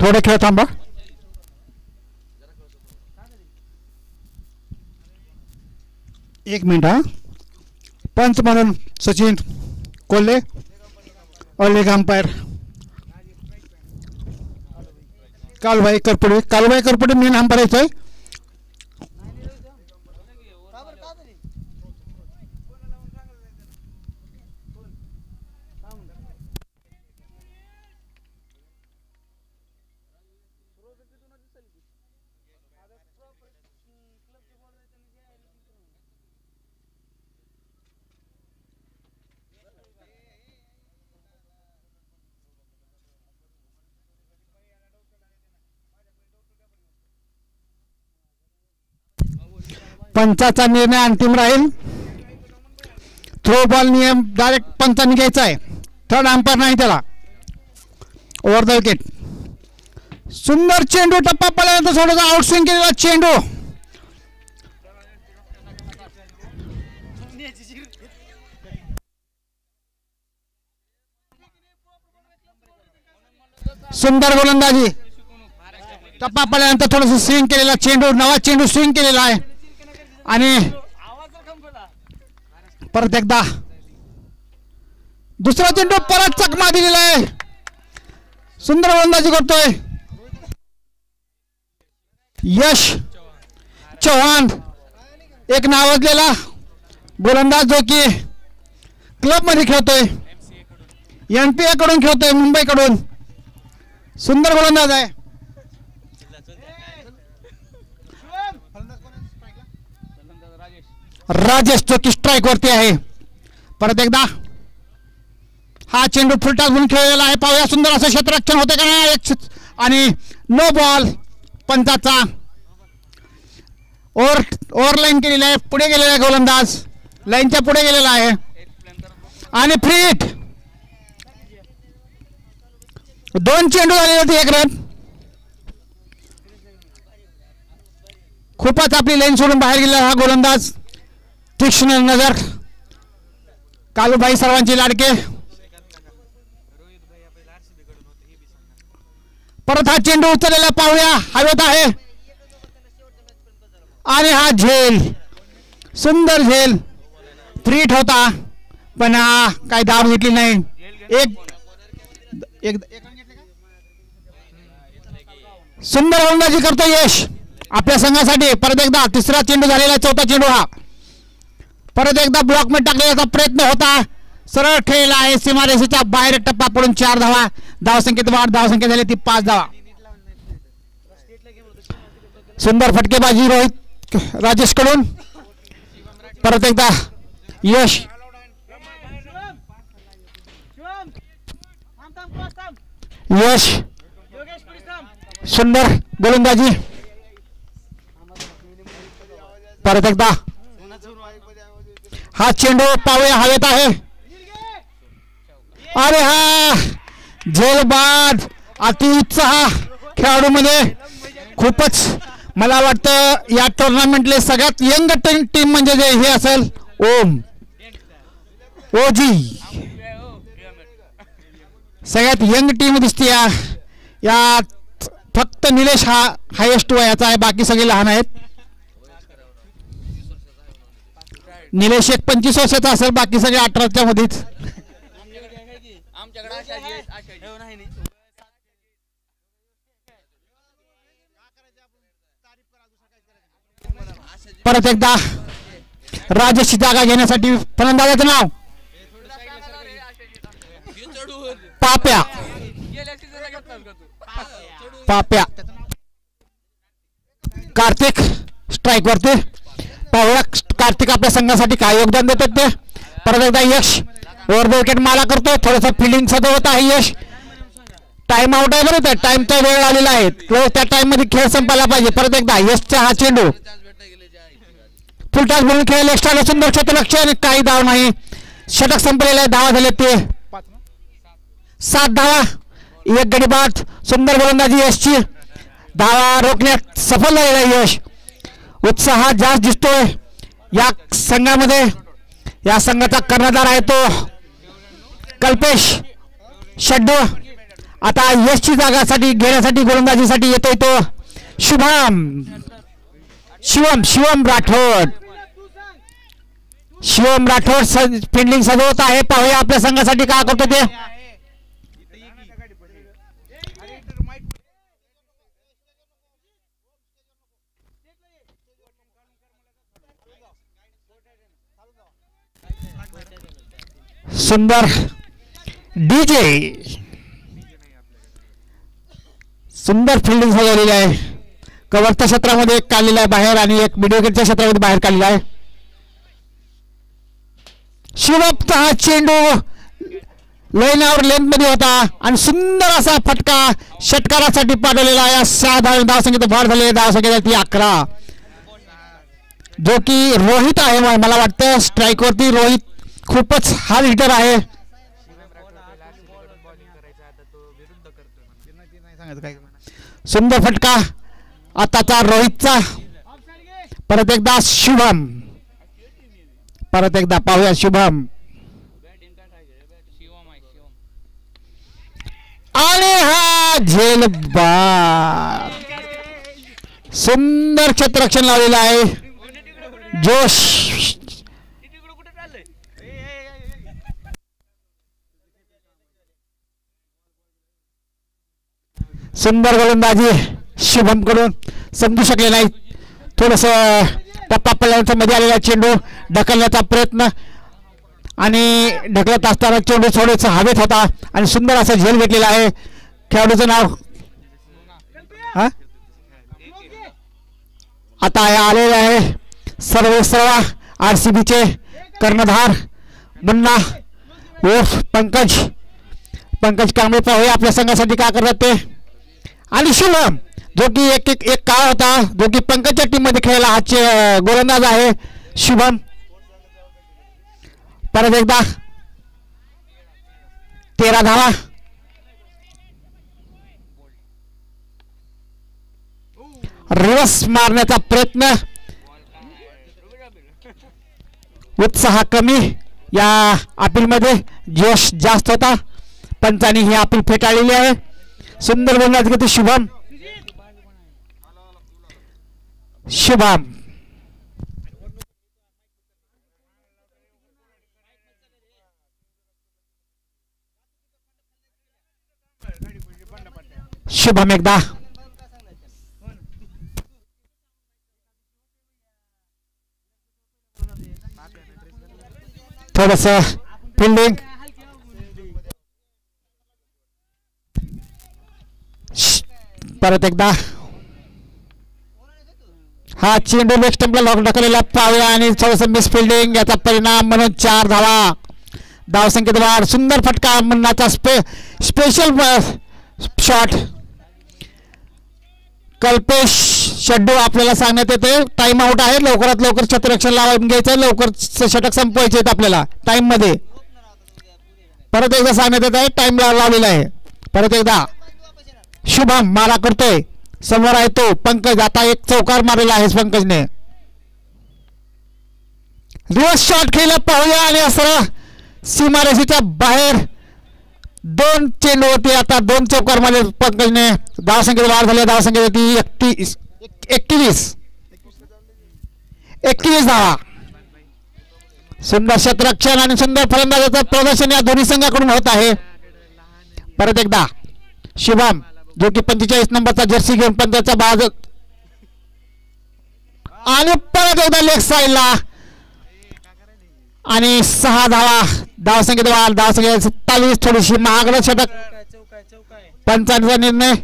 थोडे खेळ थांबा. एक मिनिट हा. पंच म्हणून सचिन कोल्हे, ऑलिग umpire Kalbhai Karpude main umpire येतोय. पंचाचा निर्णय अंतिम राहील. थ्रो बॉल नियम डायरेक्ट पंचांनी घ्यायचा आहे. थर्ड अंपायर नाही त्याला. Over the wicket. सुंदर चेंडू टप्पा पडल्यानंतर थोडासा आउटस्विंग केलेला चेंडू. सुंदर गोलंदाजी. टप्पा पडल्यानंतर थोडंसं स्विंग केलेला चेंडू. नवा चेंडू स्विंग केलेला आहे आणि परत एकदा दुसरा चेंडू परत चकमा दिलेला आहे. सुंदर गोलंदाजी करतोय यश चव्हाण, एक नावाजलेला गोलंदाज जो की क्लब मध्ये खेळतोय, एनपीए कडून खेळतोय, मुंबईकडून. सुंदर गोलंदाज आहे. राजेश जो की स्ट्राइक वरती आहे. परत एकदा हा चेंडू फुलटास म्हणून खेळलेला आहे. पाहूया सुंदर असं क्षेत्ररक्षण होते का नाही. आणि नो बॉल. पंचाचा ओव्हर लाईन केलेला आहे. पुढे गेलेला आहे गोलंदाज, लाईनच्या पुढे गेलेला आहे आणि फ्री हिट. 2 चेंडू झालेले होते, 1 रन. खूपच आपली लाईन सोडून बाहेर गेलेला हा गोलंदाज. तीक्ष्ण नजर. कालूभाई सर्वांचे लाडके. परत हा चेंडू उचललेला पाहूया. हवेत आहे आणि हा झेल. सुंदर झेल. फ्री हिट होता पण काही धाव घेतली नाही. एक सुंदर गोलंदाजी करतो यश आपल्या संघासाठी. परत एकदा तिसरा चेंडू झालेला, 4था चेंडू हा. परत एकदा ब्लॉक मध्ये टाकण्याचा प्रयत्न होता. सरळ खेळला आहे सीमारेषेच्या बाहेर. टप्पा पडून 4 धावा. धावसंख्येत वाढ. धावसंख्या झाली ती 5 धावा. सुंदर फटकेबाजी रोहित राजेश कडून. परत एकदा यश. यश सुंदर गोलंदाजी. परत एकदा हा चेंडू पाहूया हवेत आहे. अरे हा झेलबाद. अति उत्साह खेळाडूमध्ये. खूपच मला वाटतं या टुर्नामेंटले सगळ्यात यंग टीम म्हणजे जे हे असेल ओजी. सगळ्यात यंग टीम दिसते यात. फक्त निलेश हा हायेस्ट वयाचा आहे, बाकी सगळे लहान आहेत. निलेश 25 वर्षाचा असेल, बाकी सगळे 18च्या मध्येच. परत एकदा राजेशची जागा घेण्यासाठी फलंदाजाचं नाव पाप्या. पाप्या. कार्तिक स्ट्राइक वरती. पाहूया कार्तिक आपल्या संघासाठी काय योगदान देतात ते. परत एकदा यश ओव्हर द विकेट माला करतो. थोडस फिल्डिंग सदवत आहे यश. टाइम आउट आहे बरोबर. टाइमचा वेळ आलेला आहे, त्या टाइम मध्ये खेळ संपायला पाहिजे. परत एकदा यशचा हा चेंडू फुलटास म्हणून खेळेल. एक्स्ट्राला सुंदर क्षेत्ररक्षण आणि काही धाव नाही. षटक संपलेला आहे. धावा झाले ते 7 धावा. 1 गडी बाद. सुंदर गोलंदाजी यशची. धावा रोखण्यात सफल झालेला यश. उत्साह जास्त दिसतोय या संघामध्ये. या संघाचा कर्णधार आहे तो कल्पेश षड्डू. आता यशची जागासाठी घेण्यासाठी गोलंदाजीसाठी येतोय तो शिवम राठोड. शिवम राठोड फिल्डिंग सजवत आहे. पाहूया आपल्या संघासाठी काय करतो ते. सुंदर डीजे. सुंदर फिल्डिंग सजवलेली आहे. कव्हरच्या क्षेत्रामध्ये एक काढलेला आहे बाहेर आणि एक मिडविकेटच्या क्षेत्रामध्ये बाहेर काढलेला आहे. शिवमचा हा चेंडू लाईनवर लेंथ मध्ये होता आणि सुंदर असा फटका षटकारासाठी पाठवलेला आहे. 6 धावसंख्येत भर झाले. धावसंख्या ती 11. जो की रोहित आहे. मला वाटतं स्ट्राईक वरती रोहित खूपच हार्ड हिटर आहे. सुंदर फटका आताचा रोहितचा. परत एकदा शुभम. परत एकदा पाहूया शुभम. आणि हा झेलबाद. सुंदर क्षेत्ररक्षण लावलेलं आहे. जोश. सुंदर गोलंदाजी शुभम कडून समजू शकले नाही. थोडस टप्पा पडल्यानंतर मध्ये आलेला चेंडू ढकलण्याचा प्रयत्न आणि ढकलत असताना चेंडू थोडंसं हवेत होता आणि सुंदर असा झेल घेतलेला आहे. खेळाडूचं नाव आता आलेले आहे सर्व RCBचे कर्णधार मुन्ना उर्फ पंकज कांबळे. पाहूया आपल्या संघासाठी काय करतात ते. आणि शुभम जो की एक काळ होता जो की पंकजच्या टीम मध्ये खेळायला हा गोलंदाज आहे शुभम. परत एकदा 13 धावा. रिवर्स मारण्याचा प्रयत्न. उत्साह कमी. या अपील मध्ये जोश जास्त होता. पंचांनी ही अपील फेटाळलेली आहे. सुंदर गोलंदाज घेतो शुभम. शुभम एकदा. थोडस फिल्डिंग. परत एकदा हा चेंडू लेग स्टंपला लॉक ढकललेला पाहूया आणि थोडस मिस फिल्डिंग. याचा परिणाम म्हणून 4 धावा. धावसंख्येत वाढ. सुंदर फटका मुन्नाचा स्पेशल शॉट. कल्पेश षड्डू आपल्याला सांगण्यात येते टाइम आउट आहे. लवकरात लवकर क्षेत्ररक्षण लावून घ्यायचं. लवकर षटक संपवायचे आहेत आपल्याला टाइम मध्ये. परत एकदा सांगण्यात येत आहे टाइम लावलेला आहे. परत एकदा शुभम मारा करतोय. समोर आहे तो पंकज. आता एक चौकार मारलेला आहे पंकजने. रिवर्स शॉट खेळला पाहूया आणि असं सीमारेषेच्या बाहेर 2 चेंडू होते. आता 2 चौकार मारले पंकजने. धावसंख्येत वाढ झाली. धावसंख्या ती 21 धावा. सुंदर क्षेत्ररक्षण आणि सुंदर फलंदाजाचं प्रदर्शन या दोन्ही संघाकडून होत आहे. परत एकदा शुभम जो की 45 नंबरचा जर्सी घेऊन पंचाचा बाजू आणि परत एकदा लेग साईडला आणि 6 धावा. धावसंख्येत वाढ. धावसंख्या 27. थोडीशी महागडं षटक. पंचांचा निर्णय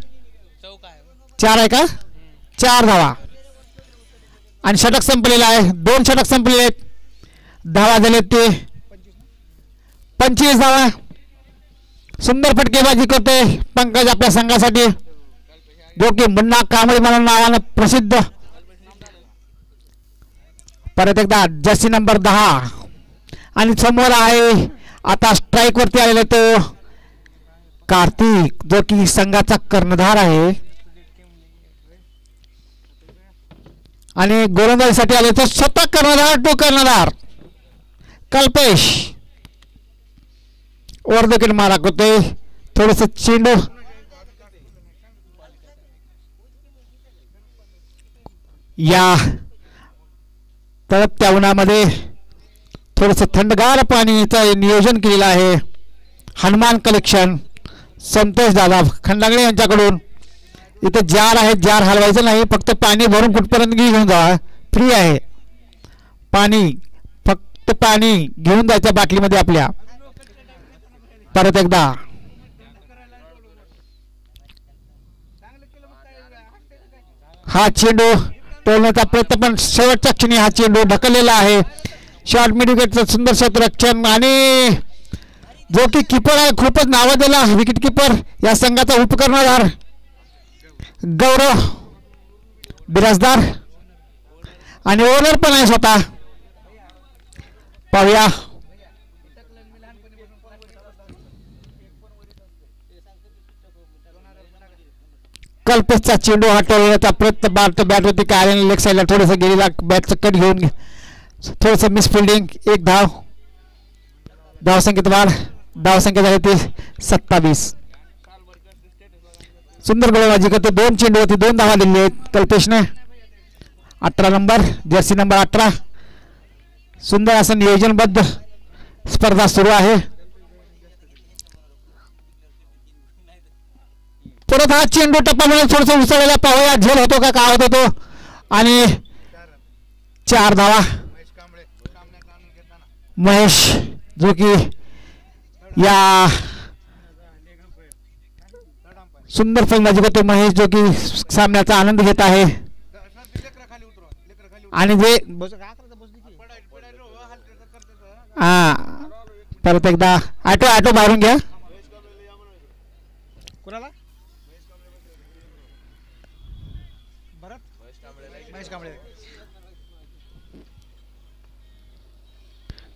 4 आहे का. 4 धावा आणि षटक संपलेला आहे. 2 षटक संपलेले आहेत. धावा झाले ते 25 धावा. सुंदर फटकेबाजी करते पंकज आपल्या संघासाठी जो की मुन्ना कांबळे म्हणून नावानं प्रसिद्ध. परत एकदा जर्सी नंबर 10 आणि समोर आहे आता स्ट्राईक वरती आलेला तो कार्तिक जो की संघाचा कर्णधार आहे आणि गोलंदाजीसाठी आले तो स्वतः कर्णधार कल्पेश. वर देखील मारा करतोय. थोडस चेंडू या तळपत्या उन्हामध्ये थोडस थंडगार पाणीचं नियोजन केलेलं आहे हनुमान कलेक्शन संतोष दादा खंडागळे यांच्याकडून. इथे जार आहे, जार हलवायचं नाही, फक्त पाणी भरून कुठपर्यंत घेऊन जा, फ्री आहे पाणी, फक्त पाणी घेऊन जायचं बाटलीमध्ये आपल्या. परत एकदा हा चेंडू टोलण्याचा प्रयत्न पण शेवटच्या क्षणी हा चेंडू ढकललेला आहे. शॉर्ट मिडविकेटचं सुंदर क्षेत्ररक्षण आणि जो की किपर आहे खूपच नावाजलेला विकेट किपर या संघाचा उपकर्णधार गौरव बिराजदार आणि ओनर पण आहे स्वतः. पाहूया कल्पेशचा चेंडू हा टोलण्याचा प्रयत्न बॅटवरती काय लेग साईडला थोडंसं गेलेला बॅटचं कट घेऊन थोडंसं मिस फिल्डिंग. एक धाव, धावसंख्येत वाढ, धावसंख्या झाली ती 27. सुंदर गोलंदाजी करते, 2 चेंडूवरती 2 धावा दिले आहेत कल्पेशने. 18 नंबर जर्सी नंबर 18. सुंदर असं नियोजनबद्ध स्पर्धा सुरू आहे. परत हा चेंडू टप्पामध्ये थोडंसं उसळलेला पाहूया झेल होतो का काय होतो तो. आणि 4 धावा महेश जो की या सुंदर फलंदाजी करतो महेश जो की सामन्याचा आनंद घेत आहे. आणि जे परत एकदा ऑटो बाहेरून घ्या.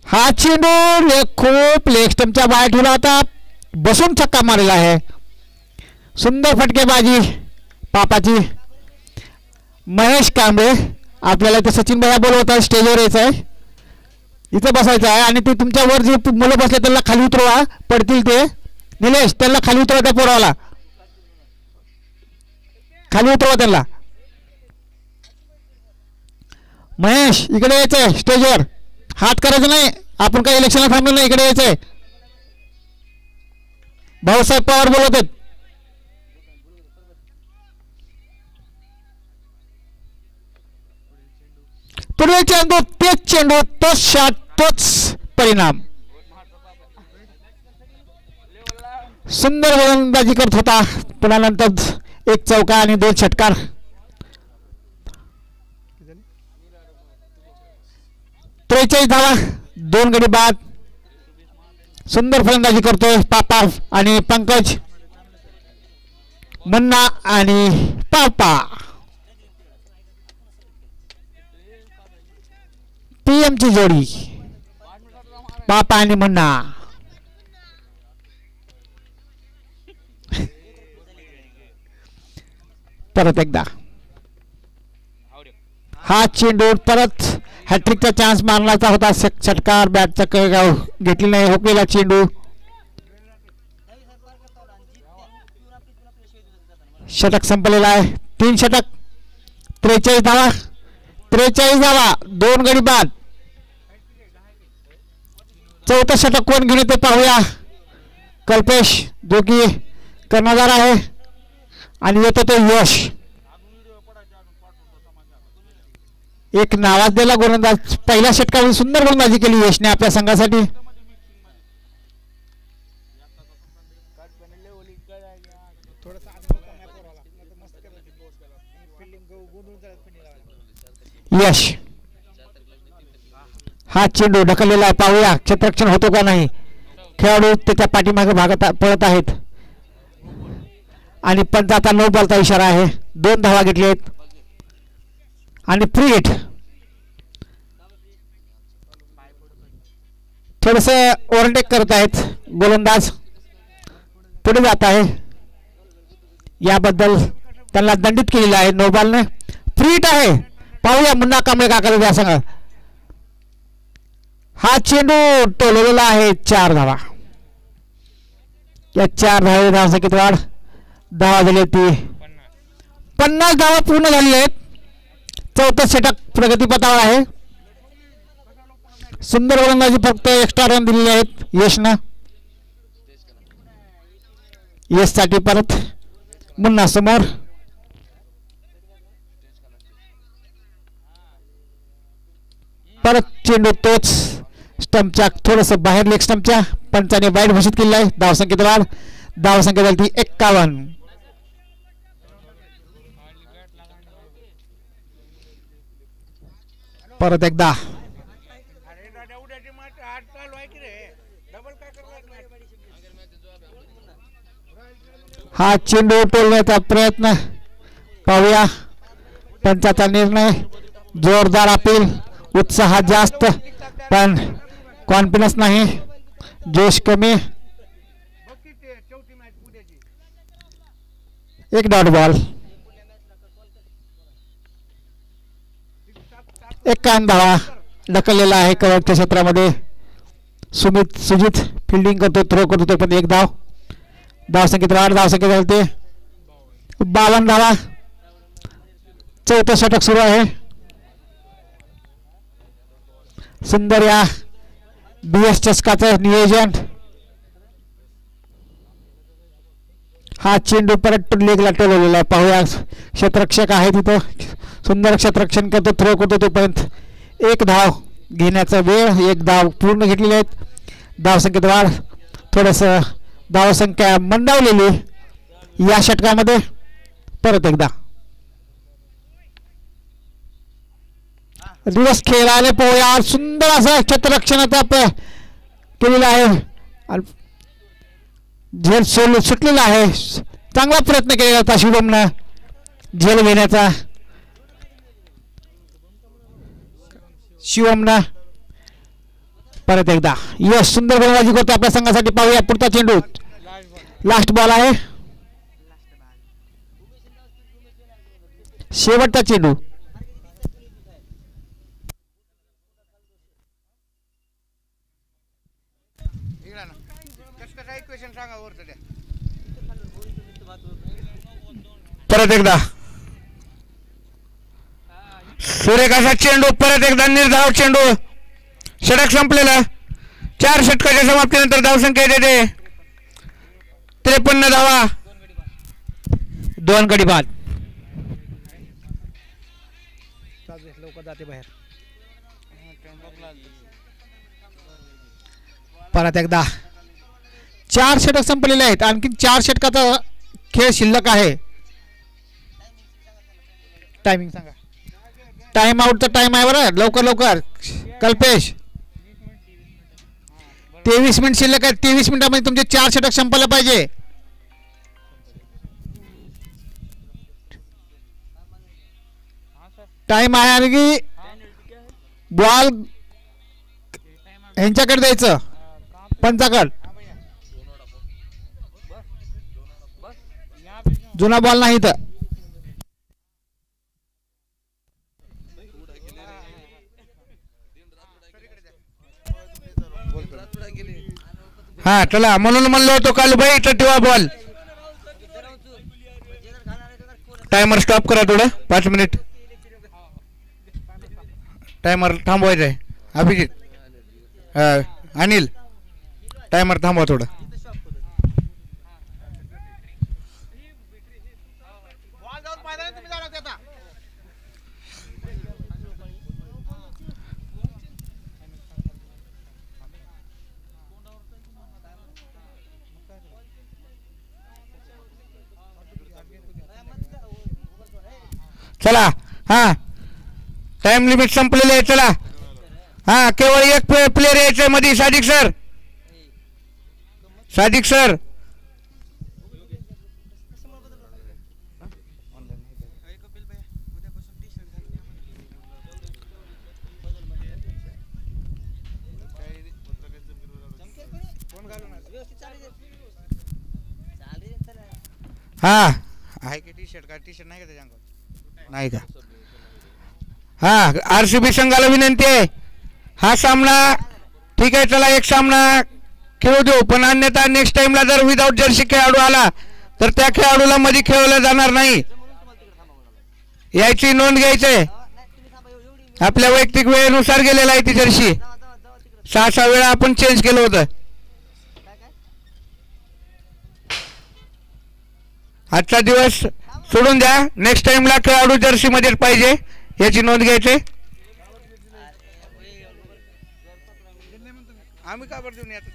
हा चेंडू खूप लेग स्टंपच्या बाहेर ठेवला होता, बसून छक्का मारलेला आहे. सुंदर फटकेबाजी पापाची. महेश कांबळे आपल्याला इथे सचिन भैया बोलवत आहे, स्टेजवर यायचं आहे, इथे बसायचं आहे आणि ते तुमच्यावर जे मुलं बसले त्यांना खाली उतरवा, पडतील ते. निलेश त्यांना खाली उतरवा, त्या पोराला खाली उतरवा त्यांना. महेश इकडे यायचंय स्टेजवर, हात करायचं नाही, आपण काही इलेक्शनला थांबलो नाही, इकडे यायचंय. भाऊसाहेब पवार बोलत आहेत. पुढे चेंडू, तेच चेंडू, तोच शॉट, तोच परिणाम. सुंदर गोलंदाजी करत होता, पुन्हा नंतर 1 चौका आणि 2 षटकार. 43 धावा, 2 गडी बाद. सुंदर फलंदाजी करतोय पापा आणि पंकज, मन्ना आणि पापा. पीएम ची जोडी पापा आणि मन्ना. परत एकदा हा चेंडू, परत हॅट्रिकचा चान्स मारण्याचा होता, षटकार बॅटचा घेतली नाही, हुकलेला चेंडू. षटक संपलेला आहे, 3 षटक, 43 धावा, 43 धावा, 2 गडी बाद. 4थं षटक कोण घेऊन येते पाहूया. कल्पेश जो की कर्णधार आहे आणि येतो तो यश. एक नावाजलेला गोलंदाज, पहिल्या षटकामध्ये सुंदर गोलंदाजी केली यशने आपल्या संघासाठी. यश हा चेंडू ढकललेला आहे, पाहूया क्षेत्ररक्षण होतो का नाही. खेळाडू त्याच्या पाठीमागे भागत पळत आहेत आणि पंचाचा 9 बॉलचा इशारा आहे. 2 धावा घेतले आहेत आणि फ्री हिट. थोडस ओव्हरटेक करत आहेत गोलंदाज, पुढे जात आहे, याबद्दल त्यांना दंडित केलेला आहे 9 बॉलने. फ्री हिट आहे, पाहूया मुन्ना कांबळे का करत या संघ. हा चेंडू टोललेला आहे, 4 धावा. या 4 धावसंख्येत वाढ. धावा झाली ती 50 धावा पूर्ण झालेल्या आहेत. चौथा षटक प्रगतीपथावर आहे. सुंदर गोलंदाजी फक्त एक्स्ट्रा रन दिलेले आहेत यशनं. यशसाठी परत मुन्ना समोर. परत चेंडू तोच स्टंपच्या थोडंसं बाहेर लेग स्टंपच्या पंचाने वाईट घोषित केलेला आहे. धावसंख्येत वाढ. धावसंख्या झाली ती 51. परत एकदा हा चेंडू टोलण्याचा प्रयत्न. पाहूया पंचाचा निर्णय. जोरदार अपील. उत्साह जास्त पण कॉन्फिडन्स नाही. जोश कमी. एक डॉट बॉल. 51 धावा ढकललेला आहे कव्हरच्या क्षेत्रामध्ये. सुजित फिल्डिंग करतो, थ्रो करतो, पण एक धाव. धावसंख्येत वाढ. धावसंख्या चालते 52 धावा. चौथं षटक सुरू आहे. सुंदर या BS चषकाचं नियोजन. हा चेंडू परत लेगला टोलवलेला आहे. पाहूया क्षेत्ररक्षक आहे तिथं. सुंदर क्षेत्ररक्षण करतो, थ्रो करतो, तोपर्यंत एक धाव घेण्याचा वेळ. एक धाव पूर्ण घेतलेली आहेत. धावसंख्येत वाढ. थोडंसं धावसंख्या मंदावलेली या षटकामध्ये. परत एकदा दिवस खेळायला पोहूया. सुंदर असा क्षेत्ररक्षणाचा केलेला आहे. झेल सुटलेला आहे. चांगला प्रयत्न केलेला होता शुभमनं झेल घेण्याचा. शिवमनं परत एकदा यश सुंदर गोलंदाजी करतो आपल्या संघासाठी. पाहूया पुढचा चेंडू. लास्ट बॉल आहे. शेवटचा चेंडू. परत एकदा सूर्यकाचा चेंडू. परत एकदा निर्धाव चेंडू. षटक संपलेला. 4 षटकाच्या समाप्तीनंतर धावसंख्या येते 53 धावा. 2 गडी बाद. परत एकदा 4 षटक संपलेले आहेत. आणखी 4 षटकाचा खेळ शिल्लक आहे. टायमिंग सांगा. टाइम आउटचा टाइम आहे बरं. लवकर लवकर कल्पेश. 23 मिनिट शिल्लक आहे. 23 मिनिटामध्ये तुमचे 4 षटक संपले पाहिजे. टाइम आहे. आणि बॉल ह्यांच्याकडे द्यायचं पंचाकड. जुना बॉल नाही तर. हा चला म्हणून म्हणलो होतो कालूभाई इथं ठेवा बॉल. टायमर स्टॉप करा थोडं 5 मिनिट. टायमर थांबवायचा आहे. अभिजित अनिल टायमर थांबवा थोडं. चला हा टाइम लिमिट संपलेलं आहे. चला हा केवळ एक प्लेयर यायचं मध्ये. सादिक सर. सादिक सर हा आहे की टी शर्ट का. टी शर्ट नाही का त्याच्या नाही का. हा RCB संघाला विनंती आहे. हा सामना ठीक आहे. चला एक सामना खेळू देऊ, पण अन्यथा नेक्स्ट टाइमला जर विदाऊट जर्सी खेळाडू आला तर त्या खेळाडूला मध्ये खेळवलं जाणार नाही, याची नोंद घ्यायचंय. आपल्या वैयक्तिक वेळेनुसार गेलेला आहे ती जर्सी, 6 वेळा आपण चेंज केलं होतं. आजचा दिवस सोडून द्या, नेक्स्ट टाइमला खेळाडू जर्सी मध्ये पाहिजे, याची नोंद घ्यायची. आम्ही का बरं देऊन येतो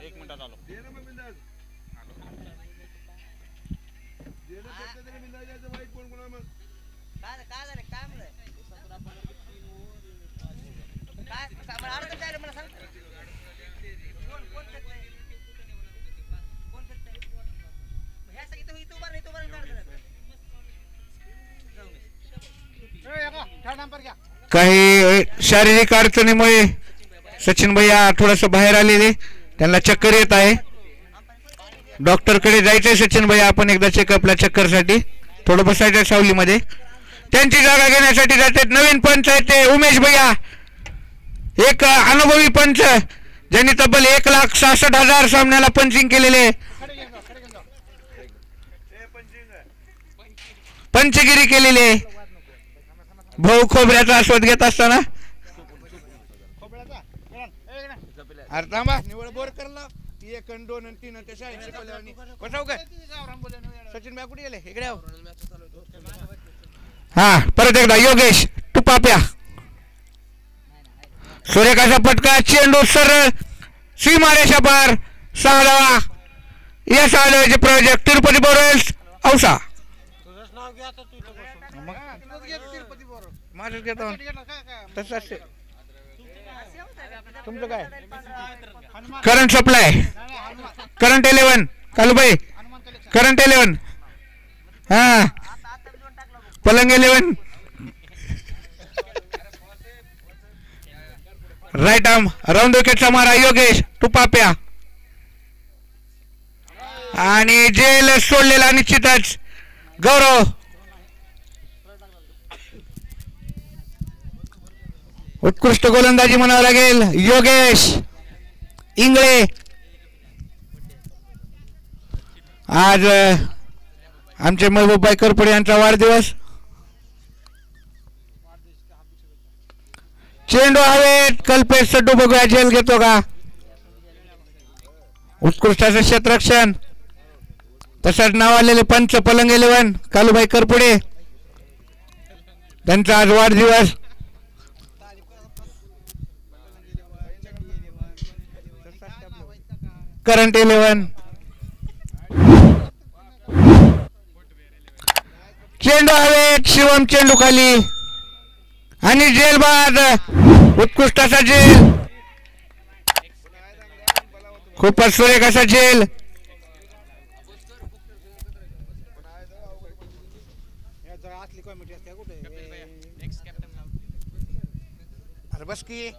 एक मिनिटात आलो. काही शारीरिक अडचणीमुळे सचिन भैया थोडस बाहेर आलेले, त्यांना चक्कर येत आहे. डॉक्टरकडे जायचंय सचिन भैया आपण एकदा चेकअपला, चक्करसाठी थोडं बसायचं सावलीमध्ये. त्यांची जागा घेण्यासाठी जाते नवीन पंच आहेत ते उमेश भैया, एक अनुभवी पंच ज्यांनी तब्बल 1,66,000 सामन्याला पंचिंग केलेले, पंचगिरी केलेले. भाऊ खोबऱ्याचा आस्वाद घेत असताना निवड बोर करला 1 आणि 2 आणि 3 आणि काय सचिन भाई कुठे गेले इकडे. हा परत एकदा योगेश टुपाप्या, सूर्यकाचा फटका, चेंडू सरळ सीमारेषा पार, 6 धावा. यश आलोचे प्रयोजक तिरुपती बोरेल्स औसा. माझं घेतो तसं तुमचं काय current supply, current 11 Kalubai, current 11 हा पलंग 11 राईट आर्म राऊंड विकेटचा मारा योगेश टुपाप्या, आणि जेल सोडलेला निश्चितच गौरव. उत्कृष्ट गोलंदाजी म्हणावं लागेल योगेश इंगळे. आज आमचे महबूबभाई करपडे यांचा वाढदिवस. चेंडू हवेत, कल्पेश सड्डू बघूया झेल घेतो का. उत्कृष्ट असं क्षेत्ररक्षण. तसंच नाव आलेले पंच पलंग 11 कालूभाई करपुडे, त्यांचा आज वाढदिवस. करंट 11 चेंडू हवेत, शिवम चेंडू खाली आणि जेल बाद. उत्कृष्ट असा जेल, खूपच सुरेख असा जेल. अरे बस की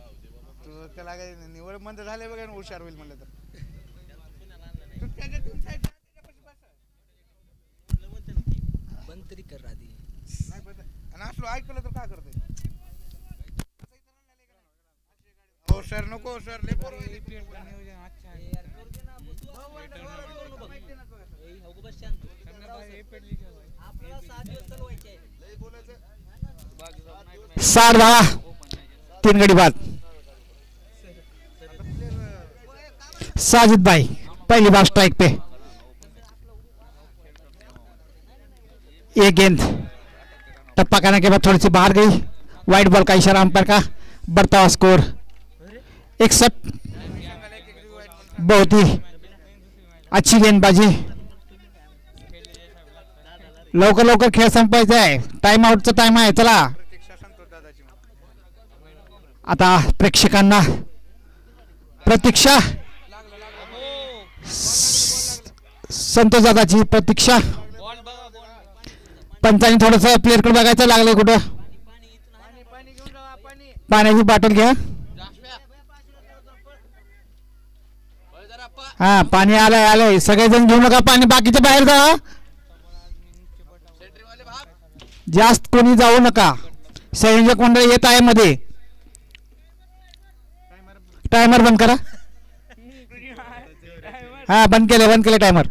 त्याला निवड मंद झाले बघा, हुशार होईल म्हणलं तर. बंद तरी कर आधी, असलो ऐकलं तर काय करते. हो सर नको सर साठ धावा 3 गडी बाद. साजिद भाई पहली बार स्ट्राइक पे, एक गेंद टप्पा करने के बाद थोड़ी सी बाहर गई, वाइट बॉल का इशारा अंपायर का. बढ़ता हुआ स्कोर 61. बहुत ही अच्छी गेंदबाजी. लवकर लवकर खेळ संपायचा आहे, टाइम आउटचा टाइम आहे. चला आता प्रेक्षकांना प्रतीक्षा, संतोष दादाची प्रतीक्षा. पंचांनी थोडस प्लेअरकडे बघायचं लागलंय, कुठं पाण्याची बाटल घ्या. हा पाणी आलंय आलंय, सगळेजण घेऊ नका पाणी, बाकीचे बाहेर जा, जास्त कोणी जाऊ नका. संयोजक मंडळ येत आहे मध्ये. टायमर बंद करा. हा बंद केले टायमर.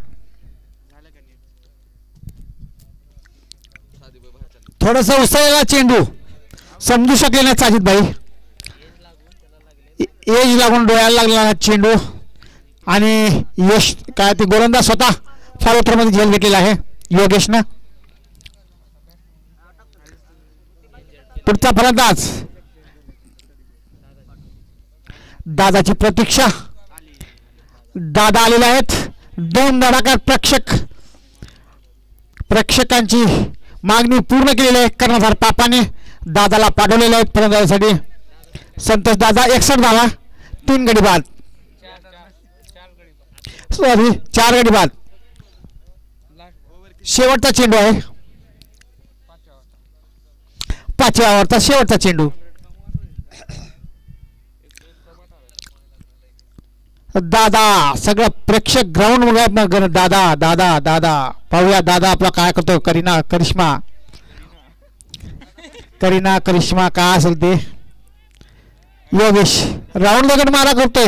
थोडस उसळलेला चेंडू समजू शकले नाही साजिद भाई. एज लागून डोळ्याला लागलेला चेंडू आणि यश काय ते गोलंदाज स्वतः फॉलो थ्रो मध्ये झेल घेतलेला आहे योगेशनं. पुढचा फलंदाज दादाची प्रतीक्षा. दादा आलेले आहेत. 2 धडाकार प्रेक्षकांची मागणी पूर्ण केलेली आहे. कर्णधार पापाने दादाला पाठवलेले आहेत फलंदाजीसाठी. संतोष दादा 61 धावा 3 गडी बाद. सॉरी 4 गडी बाद. शेवटचा चेंडू आहे. 5व्या ओव्हरचा शेवटचा चेंडू. दादा सगळं प्रेक्षक ग्राउंड दादा दादा दादा पाहूया दादा आपला काय करतो. करिश्मा काय असेल ते. योगेश राऊंड वगैरे मारा करतोय.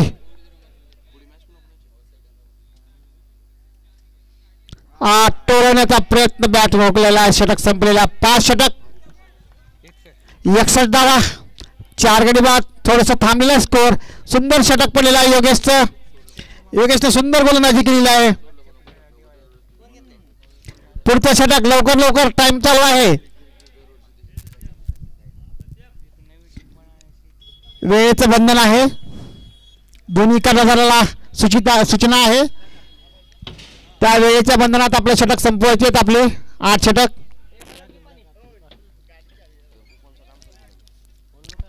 टोळण्याचा प्रयत्न बॅट रोखलेला आहे. षटक संपलेला. 5 षटक 61 धावा 4 गडी बाद. थोडस थांबलेला स्कोर. सुंदर षटक पडलेला आहे योगेशने सुंदर गोलंदाजी केलेली आहे. पुढचं षटक लवकर टाइम चालू आहे. वेळेचं बंधन आहे. दोन्ही कर्णधाराला सूचना आहे. त्या वेळेच्या बंधनात आपले षटक संपवायचे आहेत. आपले 8 षटक.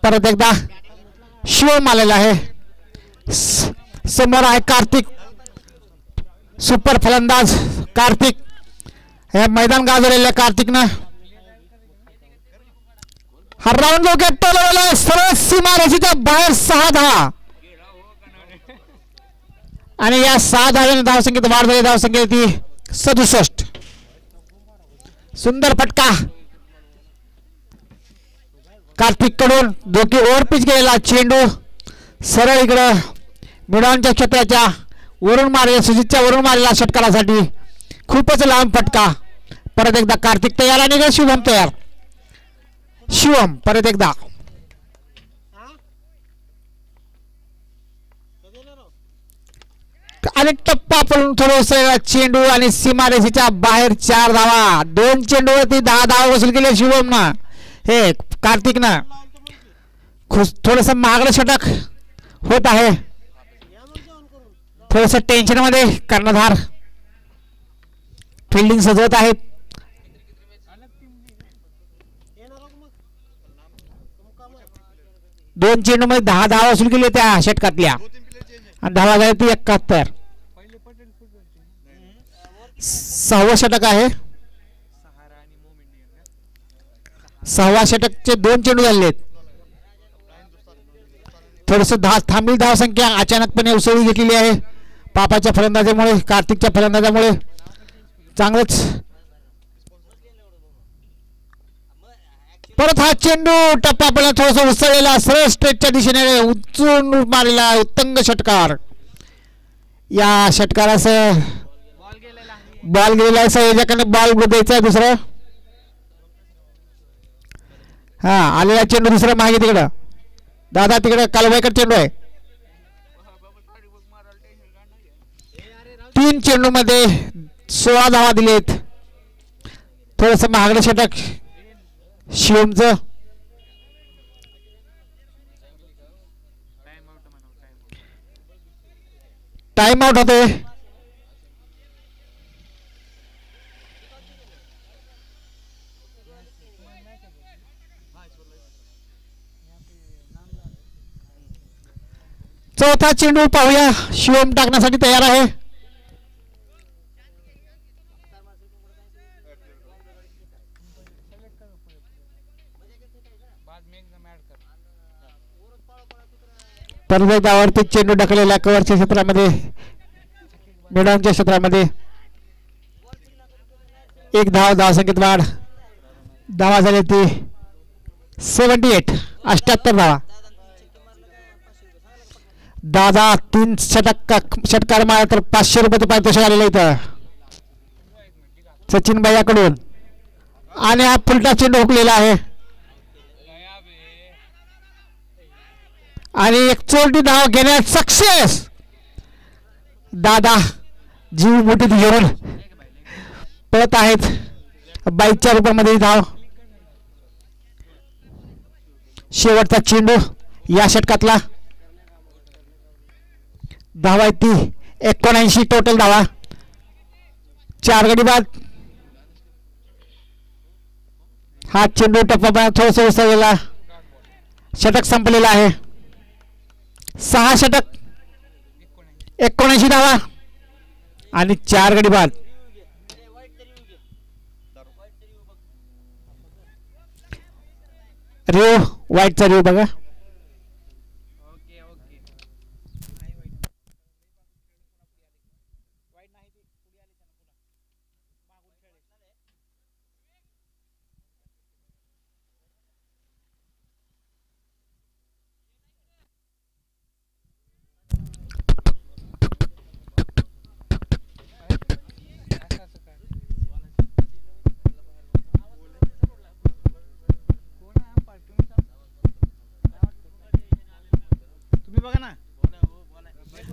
परत एकदा शिवम आलेला आहे. समोर आहे कार्तिक. सुपर फलंदाज कार्तिक. हे मैदान गाजवलेलं कार्तिकनं. हा राऊंड टोलवलेला सरळ सीमारेषेच्या बाहेर 6 धावा आणि या 6 धाव्याने धावसंख्येत वाढ झाली. धावसंख्या ती 67. सुंदर फटका कार्तिक कडून. जो की ओव्हरपिच गेलेला चेंडू सरळ इकडं मिडॉनच्या क्षेत्राच्या वरून मारलेला सुजितच्या वरून मारलेला षटकारासाठी खूपच लांब फटका. परत एकदा कार्तिक तयार आणि शिवम तयार. शिवम परत एकदा. आणि टप्पा पडून थोडं चेंडू आणि सीमारेषेच्या बाहेर 4 धावा. 2 चेंडूवरती 10 धावा वसूल केले शिवमनं. हे कार्तिकनं थोडस महागडं षटक होत आहे. थोडस टेन्शन मध्ये कर्णधार फिल्डिंग सजवत आहेत. 2 चेंडू मध्ये 10 धावा वसूल केली त्या षटकातल्या आणि धावा झाली ती 71. 6वं षटक आहे. 6व्या षटकचे 2 चेंडू झाले आहेत. थोडस थांबील धावसंख्या अचानकपणे उसळी घेतलेली आहे पापाच्या फलंदाजामुळे कार्तिकच्या फलंदाजामुळे. चांगलंच परत हा चेंडू टप्पा पडला. थोडासा उसळलेला सरळ स्ट्रेटच्या दिशेने उचलून मारलेला उत्तंग षटकार. या षटकारास बॉल गेलेला आहे. संयोजकाने बॉल द्यायचा आहे दुसरं. हा आलेला चेंडू दुसरा मागे तिकडं. दादा तिकडे कालवाईकर चेंडू आहे. 3 चेंडू मध्ये 16 धावा दिलेत. थोडस महागडं षटक शिवमचं. टाइम आउट होते. चौथा चेंडू पाहूया. शिवम टाकण्यासाठी तयार आहे. परत एकदा वरती चेंडू ढकलेला कव्हरच्या क्षेत्रामध्ये मिडॉनच्या क्षेत्रामध्ये. 1 धाव धावसंख्येत वाढ. धावा झाली ती 78 78 धावा. दादा 3 षटकार मारला तर 500 रुपये पारितोषिक आलेलं इथं सचिन भैयाकडून. आणि हा फुलटा चेंडू हुकलेला आहे आणि एक चोरटी धाव घेण्यात सक्सेस. दादा जीव मुठीत घेऊन पळत आहेत. 22 रुपयामध्ये धाव. शेवटचा चेंडू या षटकातला. धावा आहे ती 79 टोटल धावा. 4 गडी बाद. हा चेंडू टप्पा थोडासा उसळलेला. षटक संपलेला आहे. 6 षटक 79 धावा आणि 4 गडी बाद. रिओ वाईटचा रिओ बघा.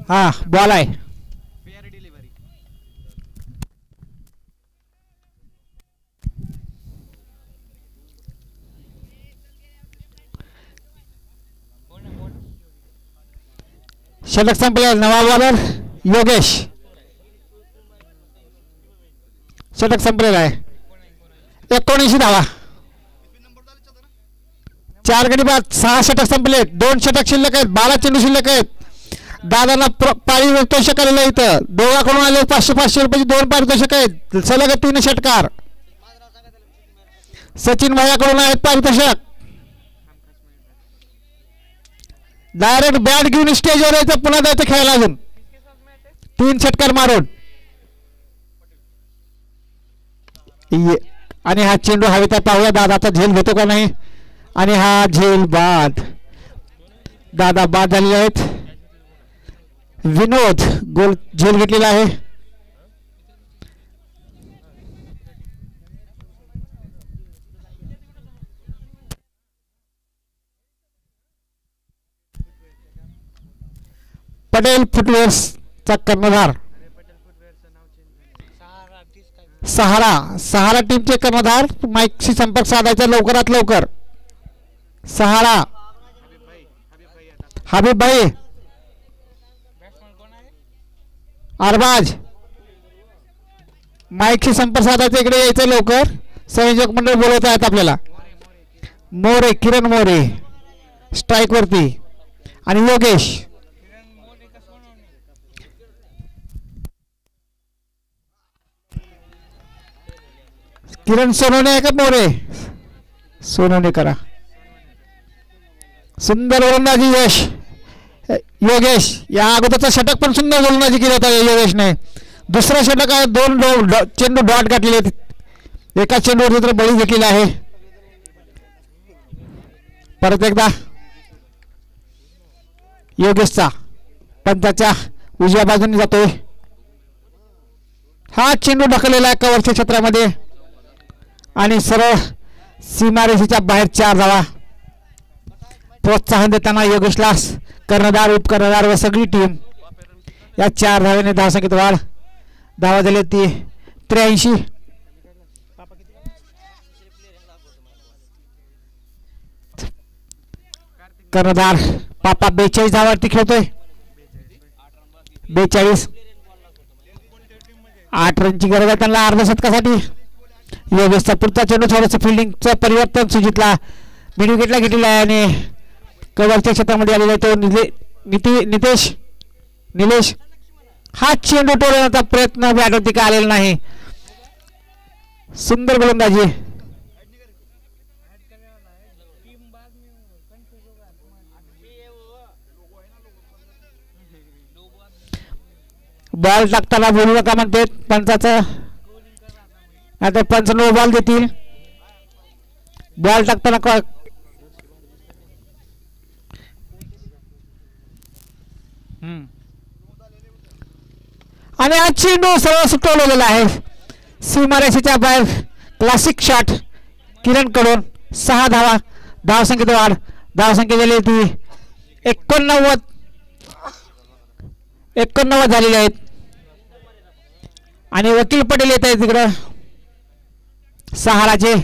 हा बॉल आहे. षटक संपले. नवा बॉलर योगेश. षटक संपलेला आहे. 79 धावा. 4 गडी बाद. 6 षटक संपले. 2 षटक शिल्लक आहेत. 12 चेंडू शिल्लक आहेत. दादांना पारितोषिक आलेलं इथं. दोघांकडून आले 500 रुपयाची 2 पारितोषिक आहेत. सलग 3 षटकार. सचिन भैयाकडून आहेत पारितोषिक. डायरेक्ट बॅट घेऊन स्टेजवर यायचं. पुन्हा जायचं खेळायला अजून 3 षटकार मारून. आणि हा चेंडू हवेत पाहूया दादाचा झेल घेतो का नाही. आणि हा झेल बाद. दादा बाद झालेले आहेत. विनोद गोल झेल घेतलेला आहे. पटेल फुटवेअर्सचा कर्णधार. सहारा टीमचे कर्णधार. माईकशी संपर्क साधायचा लवकरात लवकर. सहारा हबीब भाई अरबाज. माईकशी संपर्क साधायचा. इकडे यायचं लवकर. संयोजक मंडळ बोलवत आहेत आपल्याला. मोरे किरण मोरे स्ट्राईक वरती आणि योगेश. किरण सोनवणे आहे का मोरे. सोनवणे करा. सुंदर गोलंदाजी यश. योगेश या अगोदरचा षटक पण सुंदर गोलंदाजी केली होता योगेशने. दुसरा षटक आहे. 2 चेंडू डॉट गाठलेले आहेत. एका चेंडूवर तर बळी घेतलेला आहे. परत एकदा योगेशचा पंचाच्या उजव्या बाजूने जातोय. हा चेंडू ढकललेला आहे कव्हरच्या क्षेत्रामध्ये आणि सरळ सीमारेषेच्या बाहेर 4 धावा. प्रोत्साहन देताना योगेशला कर्णधार उपकर्णधार व सगळी टीम या 4 धावेने धावसंख्येत वाढ. धावा झाली ती 83. कर्णधार पापा 42 धावावरती खेळतोय. 42 8 रनची गरज आहे त्यांना अर्ध्या शतकासाठी. योगेशचा पुढचा चेंडू थोडंसं फिल्डिंगचं परिवर्तन सुजितला मिड विकेटला घेतलेला आहे आणि कव्हरच्या क्षेत्रामध्ये आलेला आहे तो निलेश. हा चेंडू टोलवण्याचा प्रयत्न बॅटवरती का आलेला नाही. सुंदर गोलंदाजी. बॉल टाकताना बोलू नका म्हणते पंचाचं. आता पंच नो बॉल देतील. बॉल टाकताना आणि हा चेंडू सरळ सुटवलेला आहे सीमारेषेच्या बाहेर. क्लासिक शॉट किरण कडून. 6 धावा. धावसंख्येत वाढ. धावसंख्या झाली ती 89 झालेली आहेत. आणि वकील पटेल येत आहेत तिकडं सहाराचे.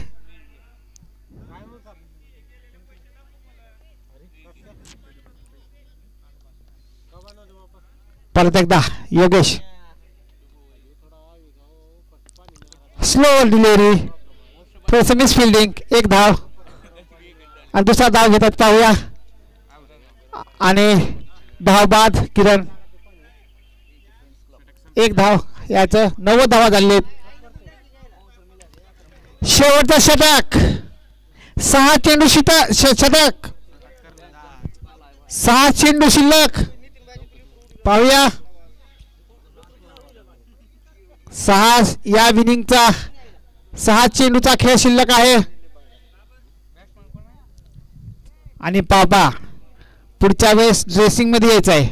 परत एकदा योगेश. Slow delivery. थोडस मिस फिल्डिंग. 1 धाव. आणि दुसरा धाव घेतात पाहूया. आणि धाव बाद किरण. 1 धाव. याचं 90 धावा झाले. शेवटचं षटक. 6 चेंडू षटक. 6 चेंडू शिल्लक. पाहूया 6 या विनिंगचा 6 चेंडूचा खेळ शिल्लक आहे. आणि बाबा पुढच्या वेळेस ड्रेसिंग मध्ये यायचं आहे.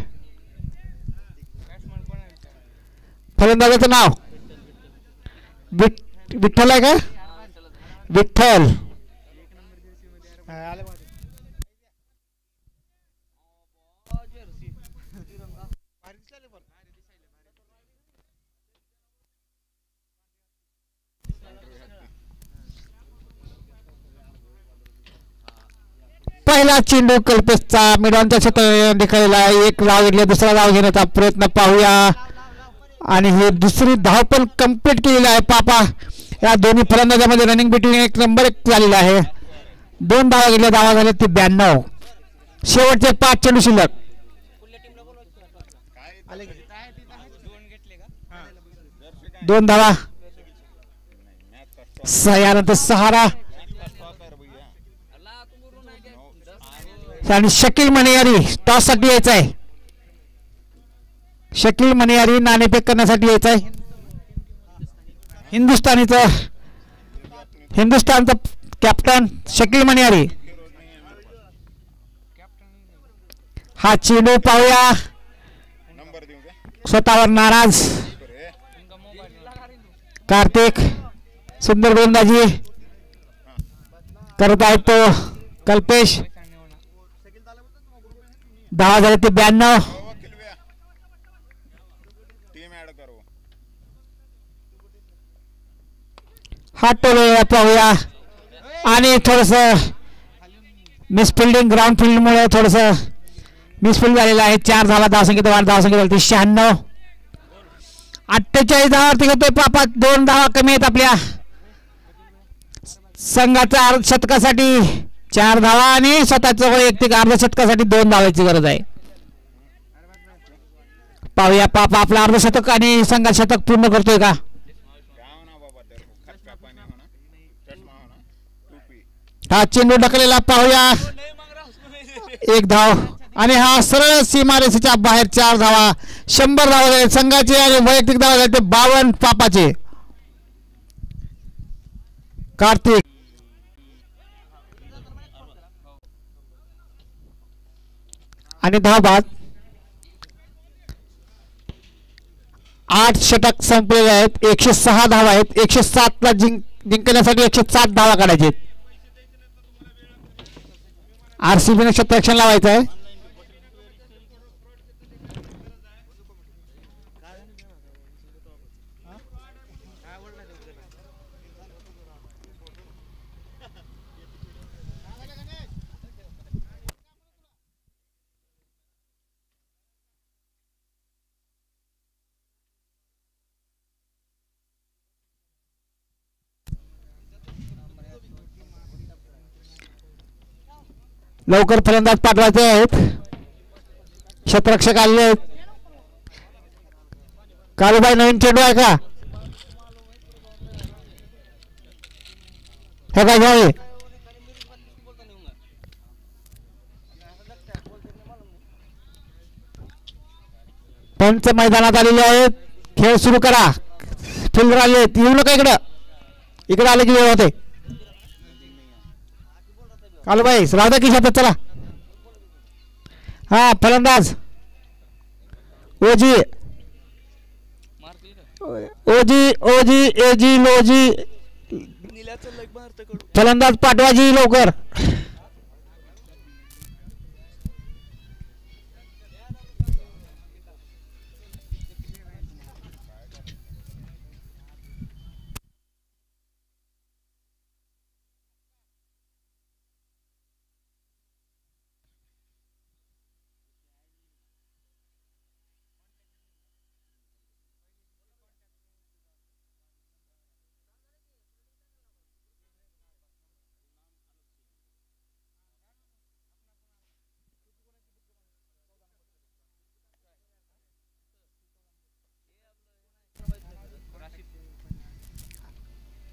फलंदाजाचं नाव विठ्ठल आहे का? विठ्ठल. पहिला चेंडू कल्पेशचा मिडॉनच्या क्षेत्रात दिखायला. 1 धाव घेतली. दुसरा धाव घेण्याचा प्रयत्न पाहूया. आणि हे दुसरी धाव पण कंप्लीट केलेली आहे. पापा या दोन्ही फलंदाजामध्ये रनिंग बिटवीन 1 नंबर 1 झालेला आहे. 2 धावा घेतल्या. धावा झाल्या ते 92. शेवटचे 5 चेंडू शिल्लक. 2 धावा. यानंतर सहारा आणि शकील मणियारी टॉस साठी यायचा आहे. शकील मणियारी नाणेफेक करण्यासाठी यायचा आहे. हिंदुस्थानचा कॅप्टन शकील मणियारी. हा चेंडू पाहूया. स्वतःवर नाराज कार्तिक. सुंदर गोलंदाजी करत आहे तो कल्पेश. 10 झाले ते 92. हा टोले पाहूया. आणि थोडस मिसफिल्डिंग ग्राउंड फील्ड मुळे थोडस मिसफिल्ड झालेलं आहे. 4 धावा. धावसंख्येत वाढ. धावसंख्या झाली 96. 48 धावावरती घेतोय पापा. 2 धावा कमी आहेत आपल्या संघाच्या शतकासाठी. 4 धावा आणि स्वतःच्या वैयक्तिक अर्धशतकासाठी 2 धावांची गरज आहे. पाहूया पापा आपलं अर्धशतक आणि संघात शतक पूर्ण करतोय का. हा चेंडू ढकलेला पाहूया. 1 धाव. आणि हा सरळ सीमारेषेच्या बाहेर 4 धावा. 100 धावा झाले संघाचे आणि वैयक्तिक धावा झाले ते 52 पापाचे. कार्तिक. आणि धाव बाद. 8 षटक संपलेले आहेत. 106 धावा आहेत. 107 ला जिंकण्यासाठी 107 धावा काढायचे. RCB ने शतरक्षण लावायचं आहे. लवकर फलंदाज पाठवायचे आहेत. क्षेत्ररक्षक आले आहेत. कालूबाई नवीन चेंडू आहे का? हे काय घ्यावे. पंच मैदानात आलेले आहेत. खेळ सुरू करा. फिल्डर आले आहेत. येऊ नका इकडं. इकडे आले की वेळ होते. कालूबाई राधा की शब्द चला. हा फलंदाज ओजी ओजी ओजी एजी लोजी फलंदाज पाटवाजी लवकर.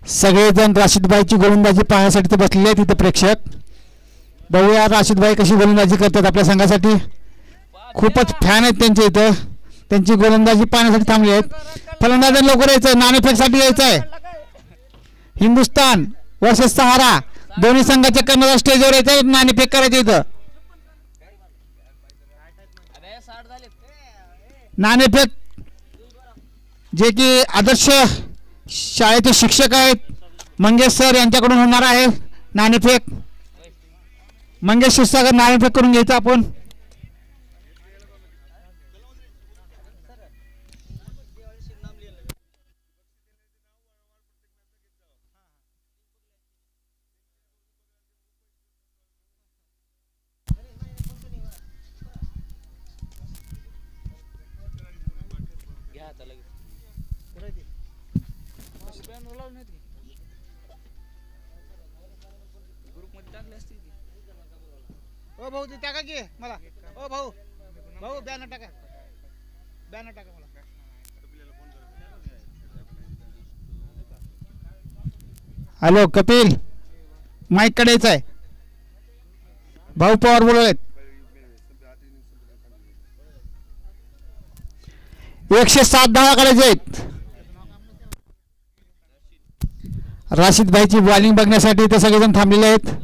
सगळेजण राशीदभाईची गोलंदाजी पाहण्यासाठी ते बसलेले आहेत तिथे प्रेक्षक. बघूया राशीदभाई कशी गोलंदाजी करतात आपल्या संघासाठी. खूपच फॅन आहेत त्यांचे इथं. त्यांची गोलंदाजी पाहण्यासाठी थांबले आहेत. फलंदाजांनी लवकर यायचं आहे. नाणेफेकसाठी यायचं आहे. हिंदुस्थान वर्सेस सहारा दोन्ही संघाच्या कर्णधार स्टेजवर यायचं आहे. नाणेफेक करायचे इथं. नाणेफेक जे की आदर्श शाळेचे शिक्षक आहेत मंगेश सर यांच्याकडून होणार आहे. नाणेफेक मंगेश क्षीरसागर नाणेफेक करून घ्यायचं आपण. ओ भाऊ टाका की मला. ओ भाऊ भाऊ बॅनर टाका. बॅनर टाका मला. हॅलो कपिल माईक काढायचं आहे. भाऊ पवार बोलवलेत. 107 धावा काढायचे आहेत. राशीदभाईची बॉलिंग बघण्यासाठी इथे सगळेजण थांबलेले आहेत.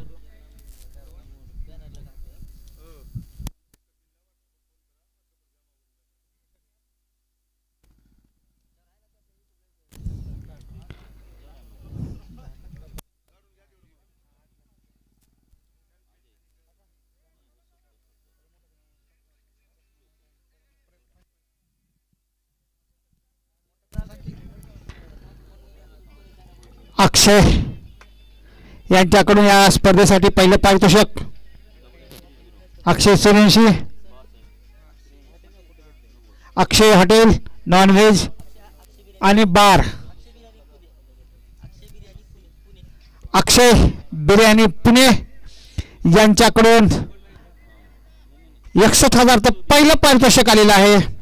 अक्षय यांच्याकडून या स्पर्धेसाठी पहिलं पारितोषिक. अक्षय सूर्यवंशी अक्षय हॉटेल नॉनव्हेज आणि बार. अक्षय बिर्याणी पुणे यांच्याकडून 61,000 पहिलं पारितोषिक आलेलं आहे.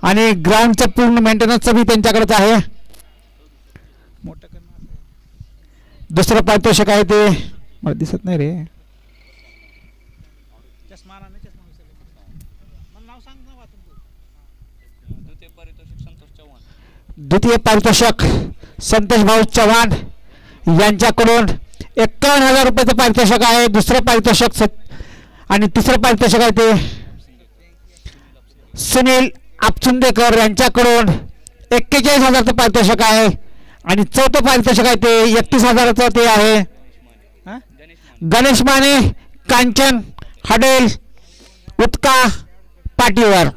आणि ग्राउंडचं पूर्ण मेंटेनन्स बी त्यांच्याकडेच आहे. दुसरं पारितोषिक आहे ते मला दिसत नाही रे. द्वितीय पारितोषिक संतोष भाऊ चव्हाण यांच्याकडून 51,000 रुपयाचं पारितोषिक आहे. दुसरं पारितोषिक आणि तिसरं पारितोषिक आहे ते सुनील आपचुंदेकर यांच्याकडून 41,000चं पारितोषिक आहे. आणि चौथं पारितोषिक आहे ते 31,000चं ते आहे गणेश माने कांचन हडेल उत्का पाटीवर.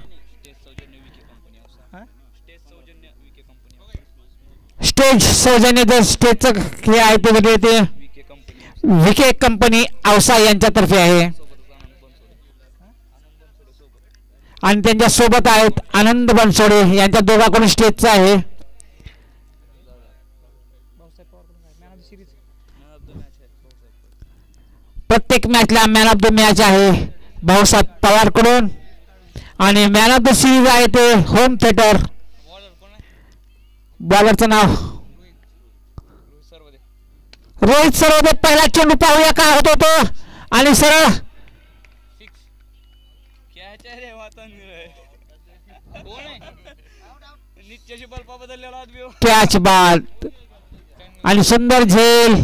स्टेज सौजन्य जर स्टेजचं हे आहे ते म्हणजे ते विके कंपनी औसा यांच्यातर्फे आहे. आणि त्यांच्या सोबत आहेत आनंद बनसोडे यांच्या दोघांकडून स्टेजचं आहे. प्रत्येक मॅचला मॅन ऑफ द मॅच आहे भाऊसाहेब पवार कडून. आणि मॅन ऑफ द सिरीज आहे ते होम थिएटर. बॉलरचं नाव रोहित सरवदे. पहिला चेंडू पाहूया काय होत होतो. आणि सरळ कॅच बाद आणि सुंदर झेल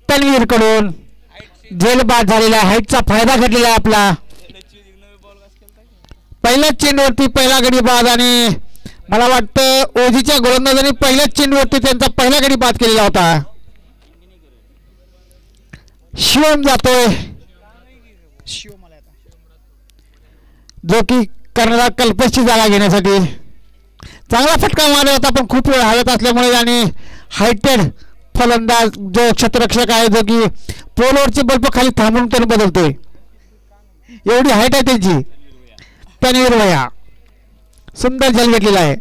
तन्वीर कडून झेल बाद झालेला आहे. हाईटचा फायदा घेतलेला आहे आपला. पहिल्याच चेंडूवरती पहिला गडी बाद आणि मला वाटतं ओझीच्या गोलंदाजांनी पहिल्याच चेंडूवरती त्यांचा पहिला गडी बाद केलेला होता. शिवम जातोय जो की कर्णधार कल्पेशची जागा घेण्यासाठी. चांगला फटका मारला होता पण खूप वेळ हवेत असल्यामुळे आणि हायटेड फलंदाज जो क्षेत्ररक्षक आहे जो की पोलवरचे बल्ब खाली थांबून त्याने बदलतोय एवढी हाईट आहे त्यांची. तन्वीर भैया सुंदर जल घेतलेला आहे.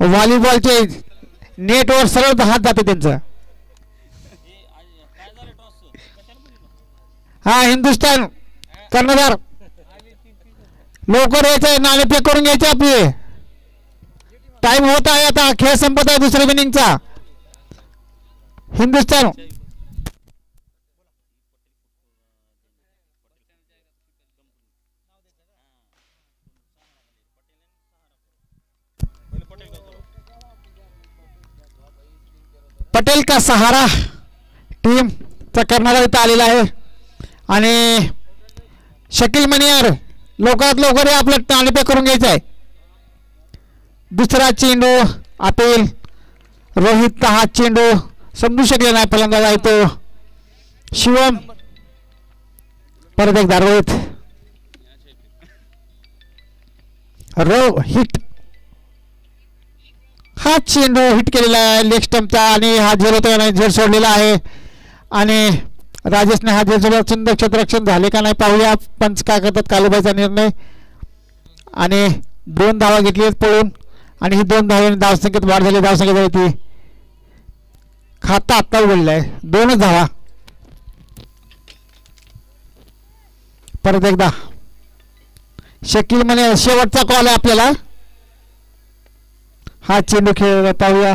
व्हॉलीबॉलचे नेटवर सरळ हात जाते त्यांचा. हा हिंदुस्थान कर्णधार लवकर यायचंय. नाणेफेक करून घ्यायचे आपले. टाइम होत आहे आता. खेळ संपत आहे दुसऱ्या इनिंगचा. हिंदुस्थान पटेल का सहारा टीम चा कर्णधार इथं आलेला आहे आणि शकील मनियार लवकरात लवकर आपलं नाणेफेक करून घ्यायचं आहे. दुसरा चेंडू अपील. रोहित हा चेंडू समजू शकले नाही. फलंदाज आहे तो शिवम. परत एकदा रोहित. हिट. हा चेंडू हिट केलेला आहे लेग स्टंपचा आणि हा झेल होता झेल सोडलेला आहे आणि राजेशने हा झेल सोडला. सुंदर क्षेत्ररक्षण झाले का नाही पाहूया. पंच काय करतात कालूबाईचा निर्णय. आणि 2 धावा घेतली पळून आणि ही 2 धावांनी धावसंख्येत वाढ झाली. धावसंख्या झाली ती खाता आत्ता उघडलं आहे. 2च धावा. परत एकदा शकील म्हणे शेवटचा कॉल आहे आपल्याला. हा चेंडू खेळ पाहूया.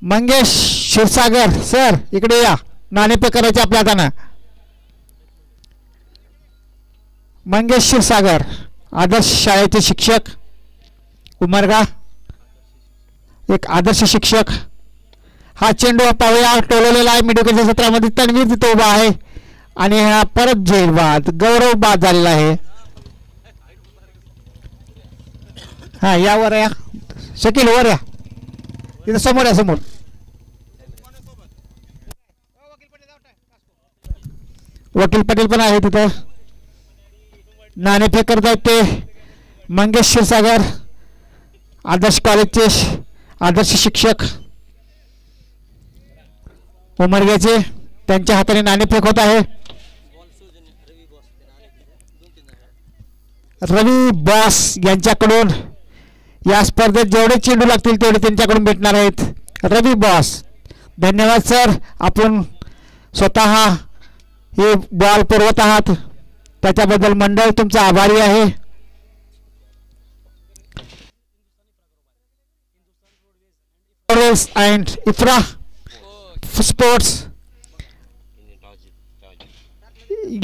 मंगेश क्षीरसागर सर इकडे या. नाणेफेक करायचे आपल्या हातानं. मंगेश क्षीरसागर आदर्श शाळेचे शिक्षक उमरगा एक आदर्श शिक्षक. हा चेंडू पाहूया टोलवलेला आहे मिडविकेटच्या सत्रामध्ये. तन्वीर तिथे उभा आहे आणि हा परत झेल बाद गौरव बाद झालेला आहे. हा यावर या शकील वर या. तिथं समोर या समोर. वकील पटेल पण आहे तिथं. नाणेफेक करत आहेत ते मंगेश क्षीरसागर आदर्श कॉलेजचे आदर्श शिक्षक उमरग्याचे. त्यांच्या हाताने नाणेफेक होत आहे. रवी बॉस यांच्याकडून या स्पर्धेत जेवढे चेंडू लागतील तेवढे त्यांच्याकडून भेटणार आहेत. रवी बॉस धन्यवाद सर. आपण स्वतः हे बॉल पुरवत आहात त्याच्याबद्दल मंडळ तुमचा आभारी आहे. अँड इफ्रा स्पोर्ट्स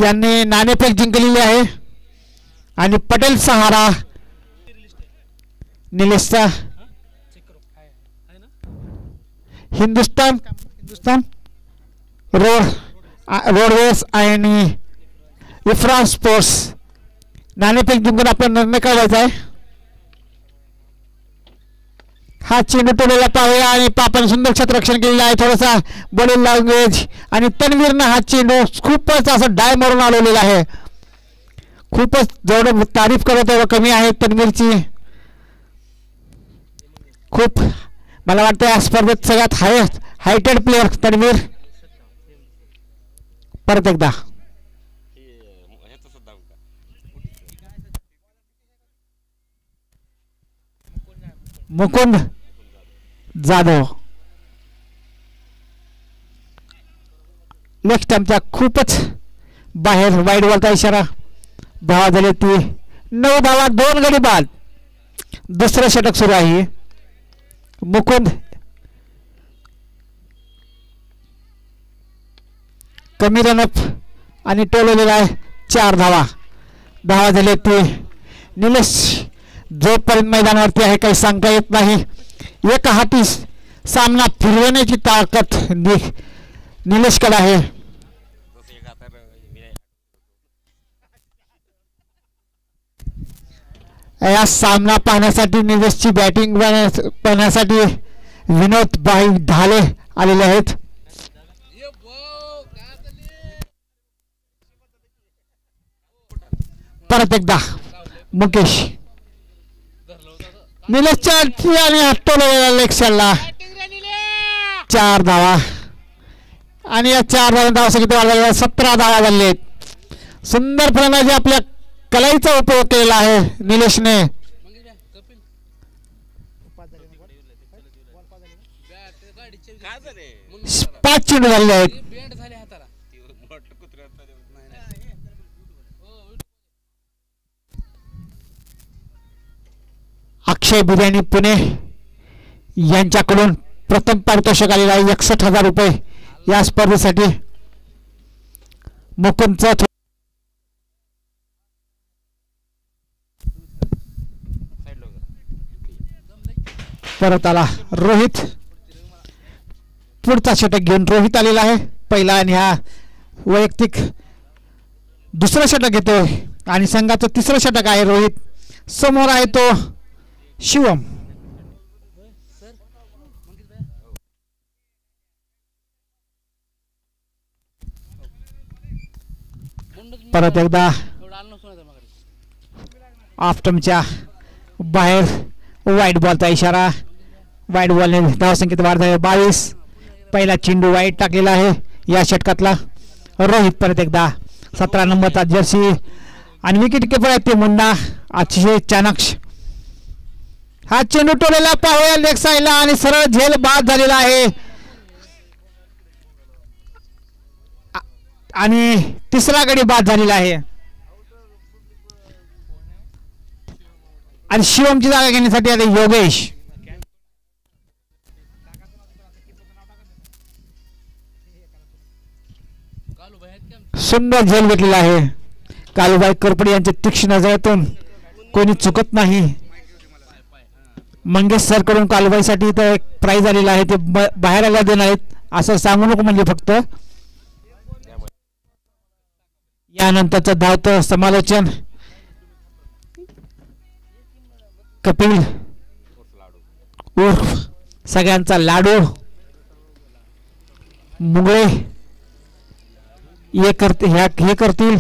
यांनी नाणेफेक जिंकलेली आहे आणि पटेल सहारा निलेशचा हिंदुस्थान रोडवेज आणि इफ्रा स्पोर्ट्स नाणेफेक जिंकून आपला निर्णय काढायचा आहे. हा चेंडू टोलेला पाहूया आणि पापाने सुंदर क्षेत्ररक्षण केलेलं आहे. थोडासा बॉडी लँग्वेज आणि तन्वीरनं हा चेंडू खूपच असं डाय मारून आलेला आहे. खूपच जेवढं तारीफ करत तेवढं कमी आहे तन्वीरची. खूप मला वाटतं या स्पर्धेत सगळ्यात हायटेड प्लेअर तन्वीर. परत एकदा मुकुंद जाधव लेग स्टंपच्या खूपच बाहेर वाईड बॉलचा इशारा. धावा झाली ती 9 धावा 2 गडी बाद. दुसरं षटक सुरू आहे. मुकुंद कमी रनअप आणि टोलवलेला आहे 4 धावा. धावा झाली ती निलेश जोपर्यंत मैदानावरती आहे काही सांगता येत नाही. एक हाती सामना फिरवण्याची ताकद निलेशकडे आहे. या सामना पाहण्यासाठी निलेशची बॅटिंग पाहण्यासाठी विनोद भाई ढाले आलेले आहेत. परत एकदा मुकेश निलेशच्या आणि हटवलेल्या लेक्शनला 4 धावा आणि या 4 धावांसाठी 17 धावा झाले आहेत. सुंदर फलंदाजी आपल्या कलाईचा उपयोग केलेला आहे निलेशने. 5 चेंडू झालेले आहेत. अक्षय बिर्याणी पुणे यांच्याकडून प्रथम पारितोषिक आलेला आहे 61,000 रुपये. या स्पर्धेसाठी मुकुंदचा परत आला रोहित. पुढचा षटक घेऊन रोहित आलेला आहे. पहिला आणि हा वैयक्तिक दुसरं षटक घेतोय आणि संघाचं तिसरं षटक आहे रोहित. समोर आहे तो शिवम. परत एकदा ऑफ्टमच्या बाहेर वाईट बॉलचा इशारा. वाईट बॉलने धावसंख्येत वाढ झाली 22. पहिला चेंडू वाईट टाकलेला आहे या षटकातला. रोहित परत एकदा 17 नंबरचा जर्सी आणि विकेट किपर आहे ते मुन्ना. अतिशय चाणाक्ष हा चेंडू टोलेला पाहूया लेग साईडला आणि सरळ झेल बाद झालेला आहे. आणि तिसरा गडी बाद झालेला आहे आणि शिवमची जागा घेण्यासाठी आता योगेश. सुंदर झेल घेतलेला आहे. कालूबाई करपडे यांच्या तीक्ष्ण नजरेतून कोणी चुकत नाही. मंगेश सर कडून कालूबाईसाठी इथं एक प्राइज आलेला आहे ते बाहेर आल्या देणार आहेत असं सांगू नको म्हणजे फक्त. यानंतरचं धावतं समालोचन कपिल उर्फ सगळ्यांचा लाडू मुंगळे हे करतील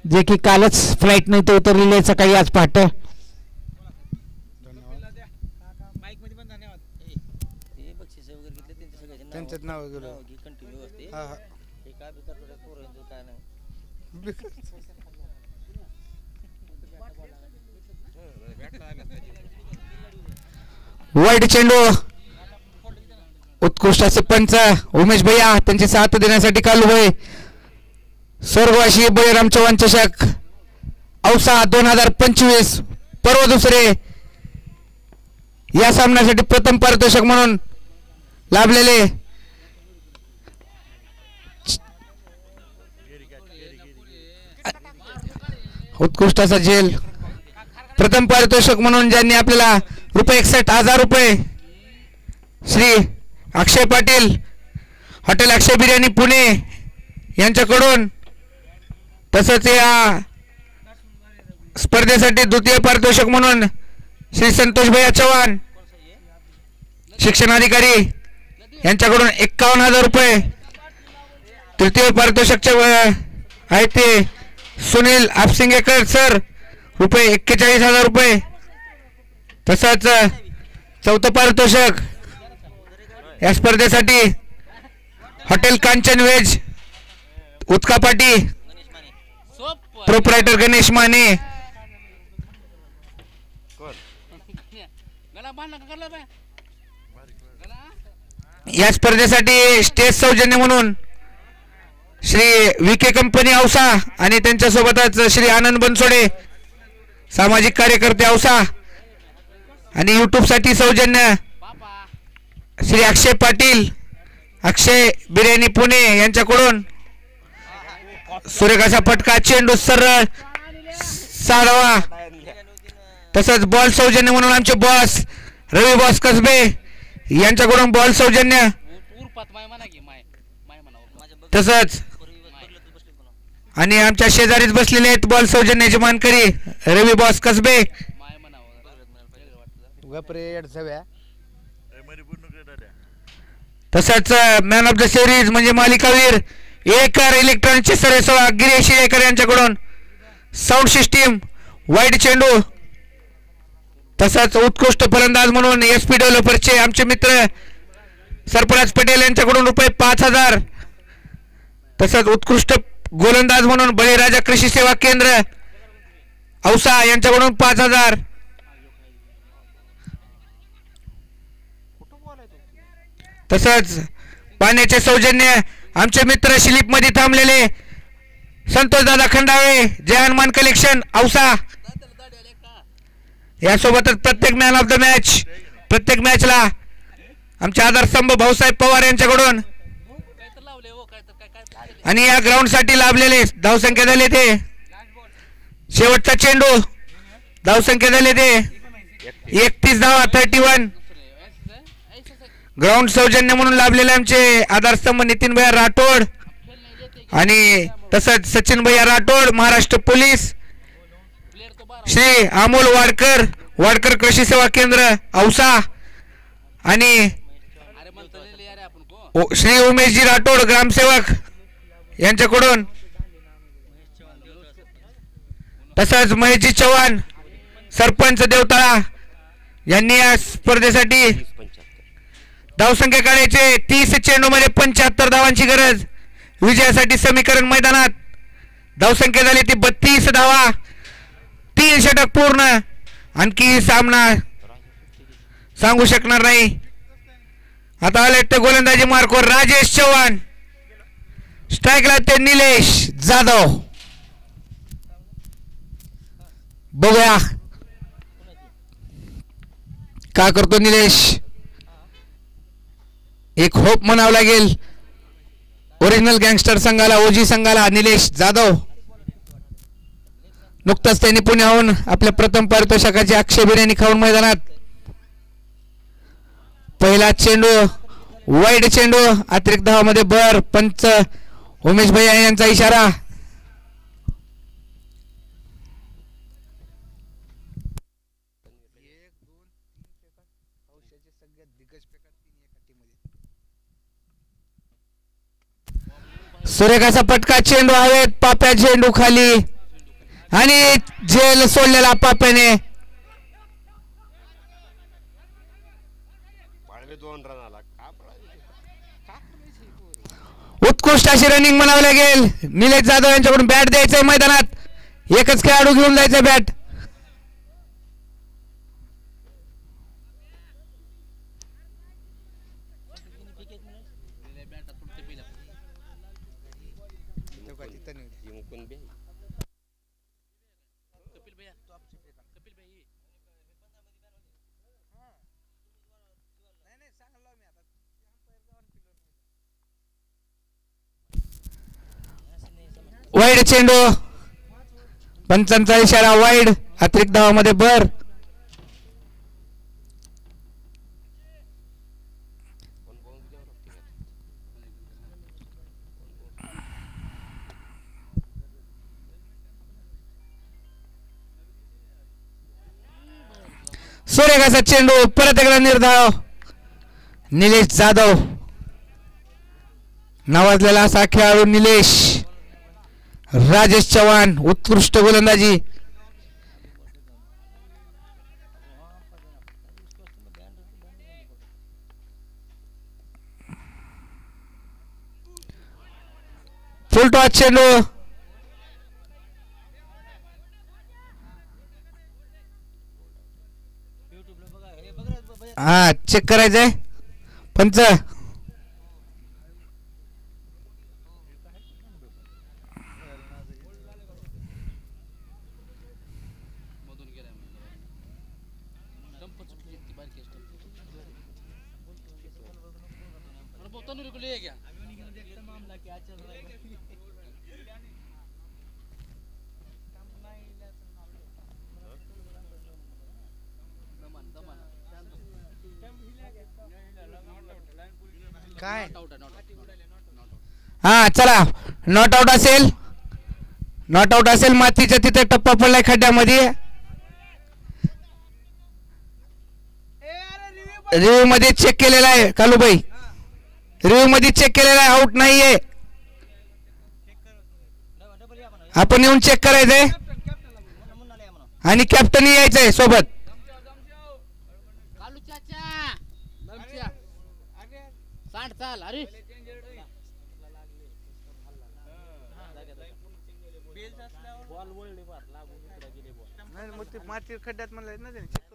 जे की कालच फ्लाईट नाही तर उतरलेले सकाळी आज पहाटे. वाईट चेंडू उत्कृष्ट असे पंच उमेश भैया त्यांचे साथ देण्यासाठी कालूबाई. स्वर्गवासी बळीराम चव्हाण चषक औसा 2025 पर्व दुसरे या सामन्यासाठी प्रथम पारितोषिक म्हणून लाभलेले उत्कृष्ट असा झेल प्रथम पारितोषिक म्हणून ज्यांनी आपल्याला ₹61,000 श्री अक्षय पाटील हॉटेल अक्षय बिर्याणी पुणे यांच्याकडून. तसंच या स्पर्धेसाठी द्वितीय पारितोषिक म्हणून श्री संतोष भैया चव्हाण शिक्षणाधिकारी यांच्याकडून ₹51,000. तृतीय पारितोषिकचे आहे ते सुनील आपसिंगेकर सर ₹41,000. तसंच चौथं पारितोषिक या स्पर्धेसाठी हॉटेल कांचन वेज उत्कापाटी प्रोप्रायटर गणेश माने या स्पर्धेसाठी स्टेज सौजन्य म्हणून श्री विके कंपनी औसा आणि त्यांच्यासोबतच श्री आनंद बनसोडे सामाजिक कार्यकर्ते औसा आणि यूट्यूब साठी सौजन्य श्री अक्षय पाटील अक्षय बिर्याणी पुणे यांच्याकडून. सुरेख असा फटका चेंडू सरळ 6 धावा. तसंच बॉल सौजन्य म्हणून आमचे बॉस रवी बॉस कसबे यांच्याकडून बॉल सौजन्य. तसंच आणि आमच्या शेजारीच बसलेले आहेत बॉल सौजन्याचे मानकरी रवी बॉस कसबे. तसंच मॅन ऑफ द सिरीज म्हणजे मालिकावीर एकर इलेक्ट्रॉनिक्सचे सर्वेसर्वा गिरीश येकर यांच्याकडून साऊंड सिस्टीम वाईड चेंडू. तसंच उत्कृष्ट फलंदाज म्हणून SP डेव्हलपरचे आमचे मित्र सरफराज पटेल यांच्याकडून ₹5,000. तसंच उत्कृष्ट गोलंदाज म्हणून बळीराजा कृषी सेवा केंद्र औसा यांच्याकडून 5,000. तसंच पाण्याचे सौजन्य आमचे मित्र शिलीप मध्ये थांबलेले संतोष दादा खंडाळे जय हनुमान कलेक्शन औसा. यासोबतच प्रत्येक मॅन ऑफ द मॅच प्रत्येक मॅचला आमचे आधारस्तंभ भाऊसाहेब पवार यांच्याकडून. आणि या ग्राउंड साठी लाभलेले धावसंख्या झाले ते शेवटचा चेंडू धावसंख्या झाले ते 31 धावा 31. ग्राउंड सौजन्य म्हणून लाभलेले आमचे आधारस्तंभ नितीन भैया राठोड आणि तसंच सचिन भैया राठोड महाराष्ट्र पोलीस श्री अमोल वाडकर वाडकर कृषी सेवा केंद्र औसा आणि श्री उमेशजी राठोड ग्रामसेवक यांच्याकडून. तसंच महेशजी चव्हाण सरपंच देवतळा यांनी या स्पर्धेसाठी धावसंख्या काढायचे 30 चेंडूमध्ये 75 धावांची गरज. विजयासाठी समीकरण मैदानात धावसंख्या झाली ती 32 धावा 3 षटक पूर्ण. आणखी सामना सांगू शकणार नाही. आता आले ते गोलंदाजी मार्कवर राजेश चव्हाण स्ट्राईकला ते निलेश जाधव. बघूया काय करतो निलेश. एक होप म्हणावं लागेल ओरिजिनल गँगस्टर संघाला ओजी संघाला निलेश जाधव. नुकताच त्यांनी पुण्याहून आपल्या प्रथम पारितोषिकाची अक्षय बिर्याणी खाऊन मैदानात. पहिला चेंडू वाईड चेंडू अतिरिक्त धावामध्ये भर. पंच उमेश भैया यांचा इशारा. सुरेखाचा पटका चेंडू हवेत पाप्या चेंडू खाली आणि जेल सोडलेला पाप्याने. उत्कृष्ट अशी रनिंग म्हणावं लागेल. निलेश जाधव यांच्याकडून बॅट द्यायचंय मैदानात. एकच खेळाडू घेऊन जायचं बॅट. वाईड चेंडू पंचांचा इशारा वाईड अतिरिक्त धावामध्ये भर. सुरेखाचा चेंडू परत एकदा निर्धाव. निलेश जाधव नावाजलेला असा खेळाडू निलेश. राजेश चव्हाण उत्कृष्ट गोलंदाजी. फुल टॉस चेंडू हा चेक करायचंय पंच. काय हा चला, नॉट आउट असेल, नॉट आउट असेल. मातीच्या तिथे टप्पा पडलाय खड्ड्यामध्ये. रिव्ह्यू मध्ये चेक केलेला आहे कालूबाई, रिव्ह्यू मध्ये चेक केलेला आहे, आउट नाहीये. आपण येऊन चेक करायचंय आणि कॅप्टन यायचंय सोबत. माती खड्ड्यात म्हणलं ना त्याने.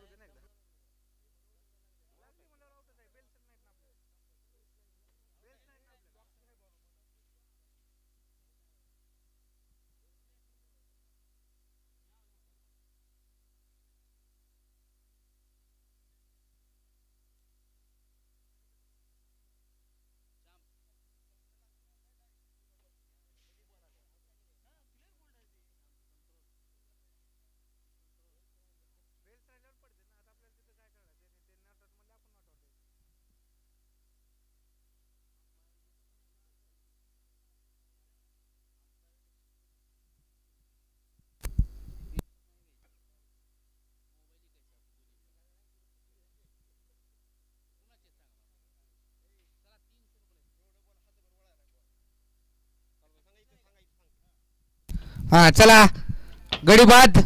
हा चला, गडी बाद.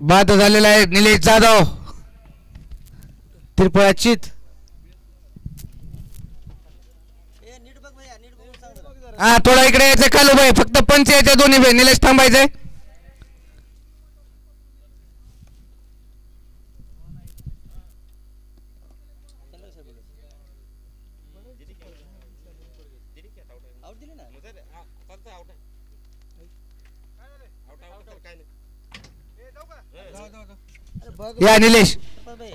बाद झालेला आहे निलेश जाधव त्रिपुराचीत. हा थोडा इकडे यायचं कालूबाई, फक्त पंच यायचे दोन्ही भाई. निलेश थांबायचंय. या निलेश,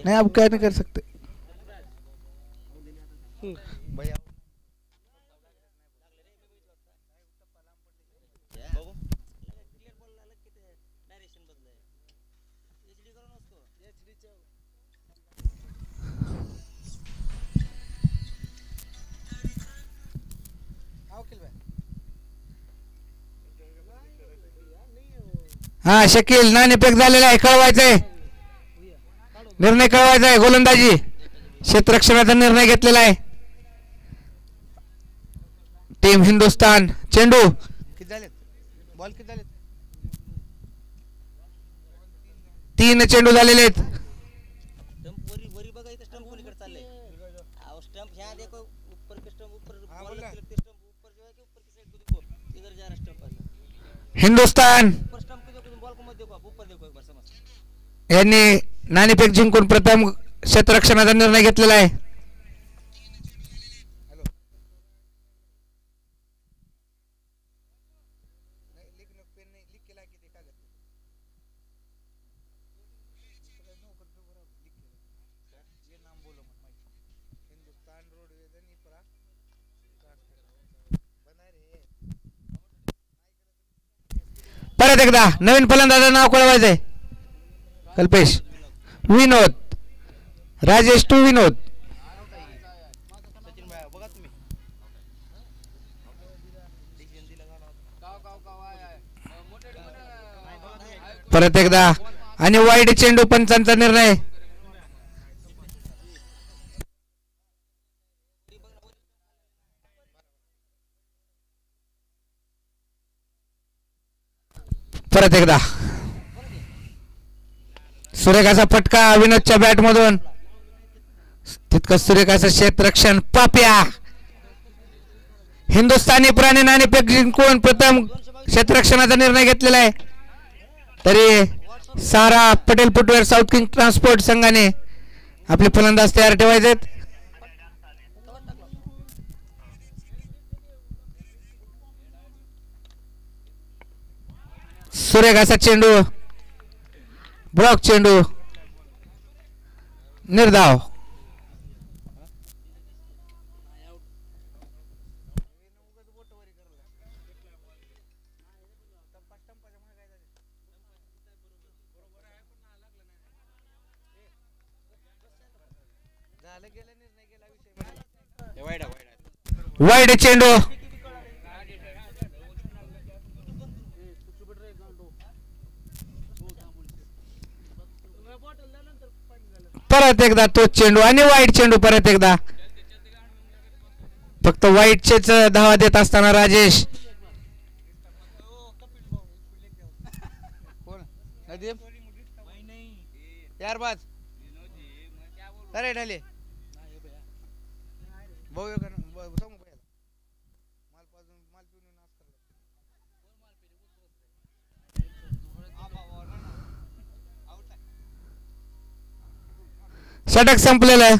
नहीं अब क्या नहीं कर सकते. हा शकील नाणेफेक झालेला आहे, कळवायचंय, निर्णय कळवायचा आहे. गोलंदाजी क्षेत्ररक्षणाचा निर्णय घेतलेला आहे टीम हिंदुस्थान. चेंडू किती झालेत बॉल, किती झालेत? 3 चेंडू झालेले आहेत. हिंदुस्थान यांनी नाणेफेक जिंकून प्रथम क्षेत्ररक्षणाचा निर्णय घेतलेला आहे. परत एकदा नवीन फलंदाजाचं नाव कळवायचंय. कल्पेश, विनोद, राजेश टू विनोद. परत एकदा आणि वाईड चेंडू, पंचांचा निर्णय. परत एकदा सुरेखाचा फटका विनोदच्या बॅट मधून. तितकं सुरेखाचं क्षेत्ररक्षण. पाप्या हिंदुस्थानी पुराणे नाणेफेक जिंकून प्रथम क्षेत्ररक्षणाचा निर्णय घेतलेला आहे. तरी Sara Patel footwear south king transport संघाने आपले फलंदाज तयार ठेवायचे. सुरेखाचा चेंडू, ब्लॉक चेंडू, निर्धाव. वाईड चेंडू परत एकदा तोच चेंडू आणि वाईट चेंडू परत एकदा फक्त वाईटचेच धावा देत असताना राजेश नदीम यार बाज अरे ढाले भाऊ ये कर समोर माल पाजून माल पिऊन नाच करला षटक संपलेलं आहे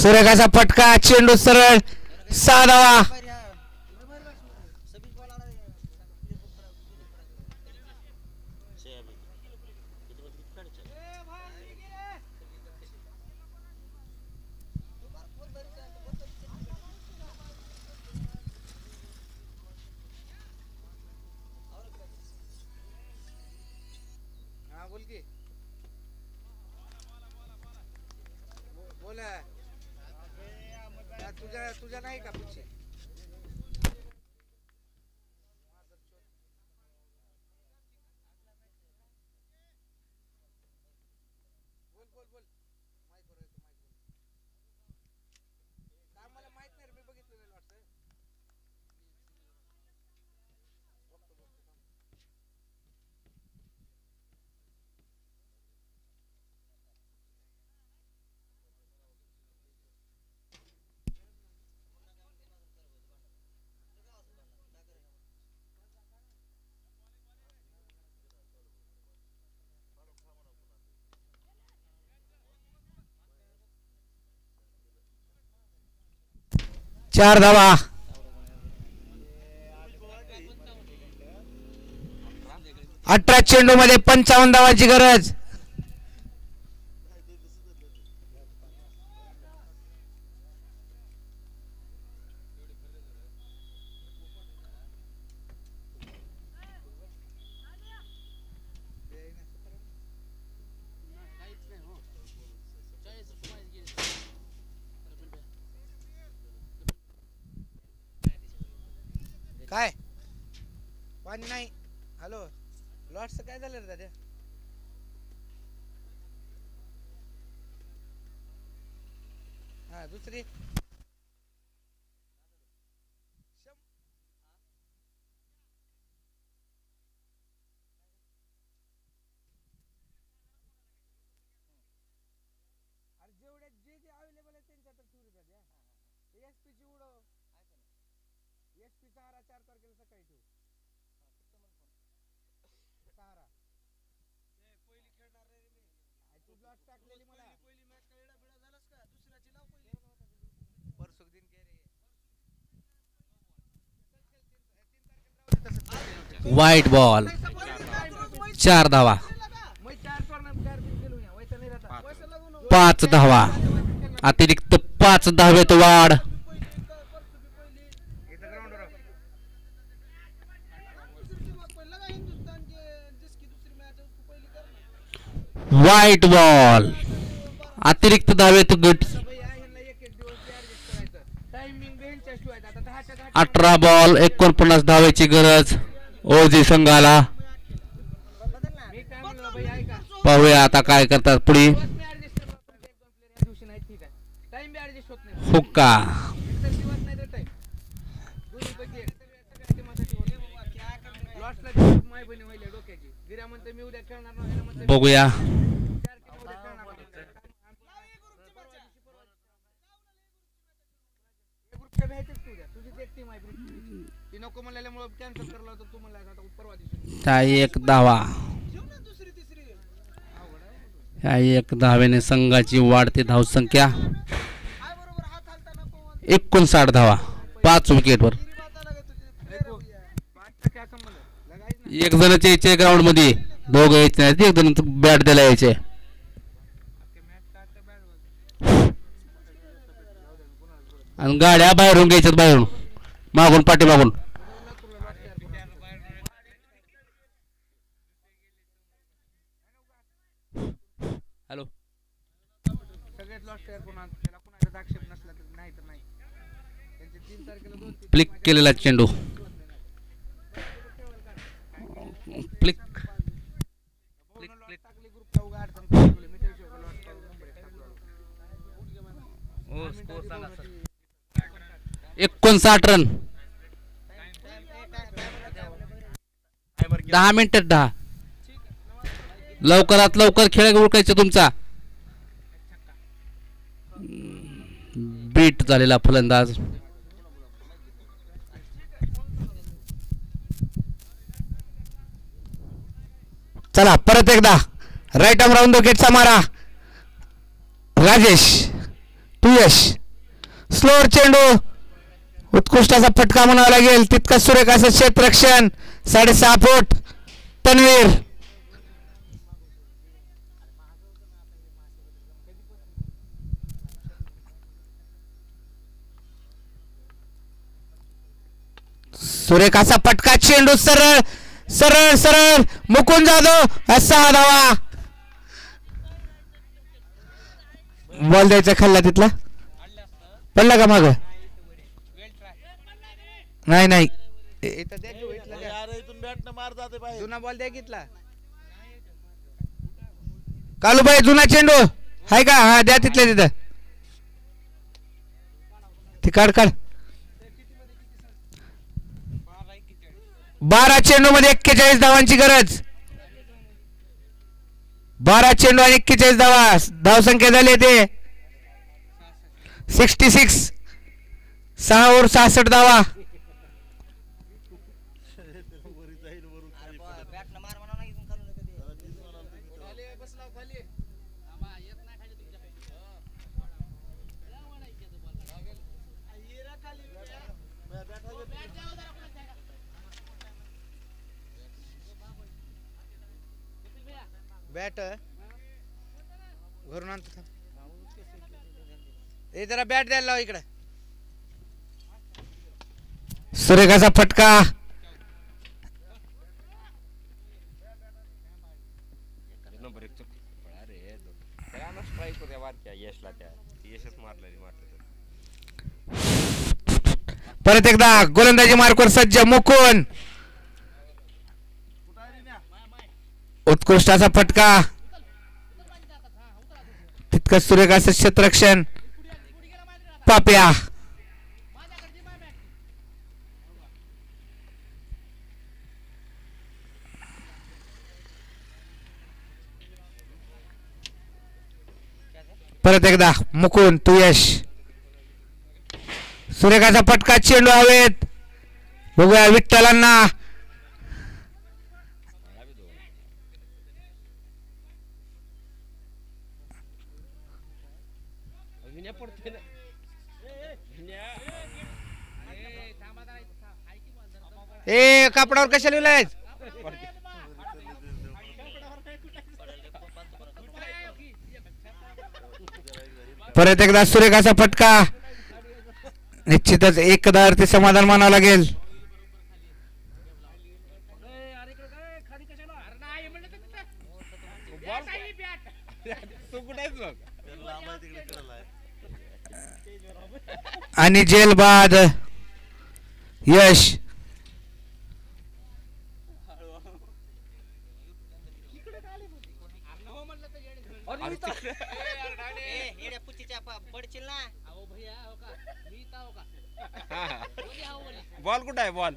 सुरेखाचा फटका चेंडू सरळ 6 धावा बोल की बोला तुझ्या नाही का पुढचे बोल बोल बोल माईक वर येतो माईक काय मला माहित नाही रे मी बघितलेलं वाटतं चार धावा 18 चेंडू मध्ये 55 धावांची गरज काय पाणी नाही हॅलो लॉटचं काय झालं रे दादा हा दुसरी अरे जेवढे जे अवेलेबल आहे त्यांच्या तर ठेवू दादा एसपीची उडव एसपी सहारा 4 तारखेला सकाळी ठेवू सहारा पहिली खेळणार रे मी तू ब्लॉट टाकलेली मला पहिली मॅच खेळला बिळा झालास का दुसऱ्याची लाव पहिली परसुक दिन के रे वाईट बॉल 4 धावा 5 धावा अतिरिक्त 5 धावेत वाढ. वाईट बॉल अतिरिक्त धावेत गट. 18 बॉल 49 धावेची गरज ओजी संघाला. पाहूया आता काय करतात पुढे. हुक्का बघूया. एक धावा. या 1 धावेने संघाची वाढती धावसंख्या 59 धावा 5 विकेटवर. एक जणाचे यायचे ग्राउंड मध्ये, दोघं यायचे नाही, एक जण बॅट द्यायला यायचे. आणि गाड्या बाहेरून घ्यायच्यात, बाहेरून मागून पाठीमागून. हॅलो फ्लिक केलेला चेंडू. फ्लिक 59 रन 10 मिनिटात 10. लवकरात लवकर खेळ उरकायचा तुमचा. बीट झालेला फलंदाज. चला परत एकदा राईट आर्म राऊंड विकेटचा मारा. राजेश तू यश. स्लोअर चेंडू उत्कृष्ट असा फटका म्हणावा लागेल. तितकंच सुरेख असं क्षेत्ररक्षण 6.5 फूट. तन्वीर सुरेख असा फटका. चेंडू सरळ सरळ सरळ मुकुंद जाधव 6 धावा. बॉल द्यायचा खाल्ला तिथला पडला का माग. नाही नाही जुना बॉल द्या घेतला. कालूबाई जुना चेंडू आहे का. हा द्या तिथल्या तिथं. ती काढ काढ. 12 चेंडू मध्ये 41 धावांची गरज. 12 चेंडू आणि 41 धावा. धावसंख्या झाली ते 66. 6 ओव्हर 66 धावा. बॅट घरून आणतो. हे जरा बॅट द्यायला लाव इकडे. सुरेखाचा फटका. परत एकदा गोलंदाजी मार्कवर सज्ज मुकुंद. उत्कृष्ट असा फटका. तितकंच सुरेख असं क्षेत्ररक्षण. पाप्या परत एकदा मुकुंद तू यश. सुरेखाचा फटका. चेंडू हवेत बघूया विठ्ठलांना ए कापडावर कशाला लिहिलाय? परत एकदा सुरेख असा फटका. निश्चितच एकदावरती समाधान मानावं लागेल. आणि जेल बाद यश. बॉल कुठं आहे? बॉल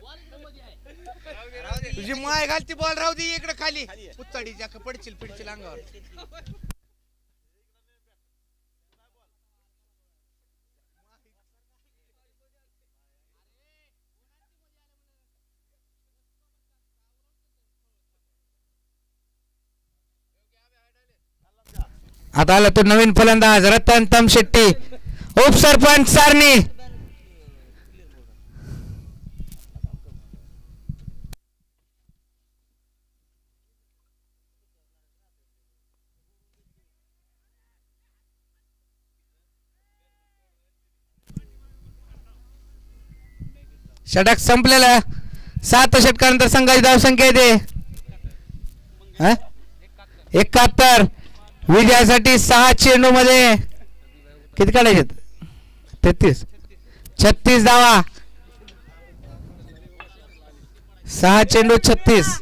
तुझी माय घालती बॉल राहू दे इकडे खाली. पुत्ताडीच्या पडशील पिडशील अंगावर. आता आला तो नवीन फलंदाज रतन तमशेट्टी उपसरपंच सारणी. षटक संपलेलं. 7 षटकानंतर संघाची धावसंख्या येते 71. विजयासाठी 6 चेंडू मध्ये किती काढायचे? 36 धावा. 6 चेंडू 36.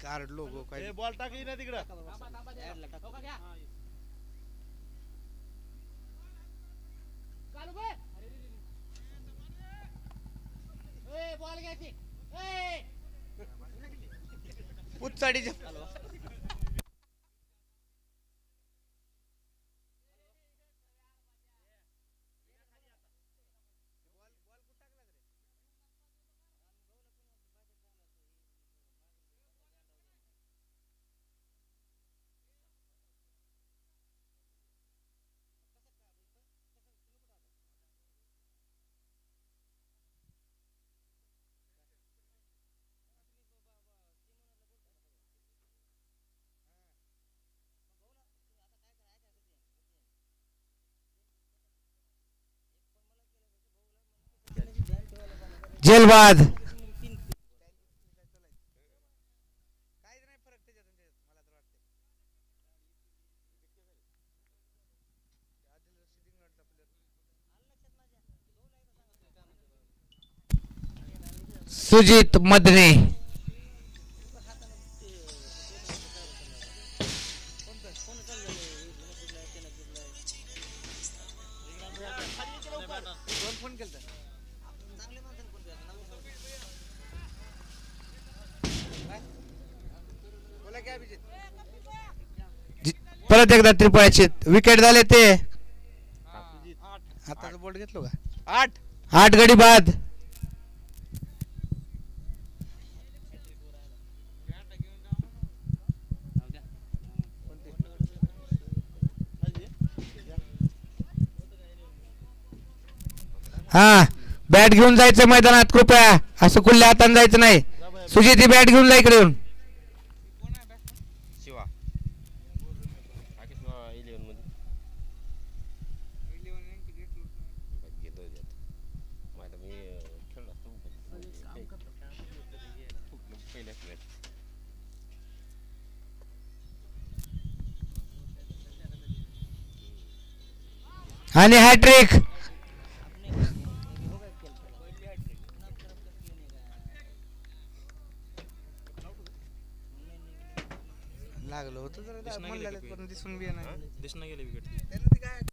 कार्ड लोगो काय बॉल टाकी ना तिकडं. पुत्साडीच्या जेलबाद. सुजित मदने. परत एकदा त्रिपुराचे विकेट झाले ते. हाताचा बोर्ड घेतलो का? 8 गडी बाद. हा बॅट घेऊन जायचं मैदानात कृपया. असं खुल्या हाताने जायचं नाही. सुजित ही बॅट घेऊन जा इकडे येऊन. आणि हॅट्रिक. लागलो होतं जरा म्हणलेलं पण दिसून बी नाही. दिसणं गेले विकेट.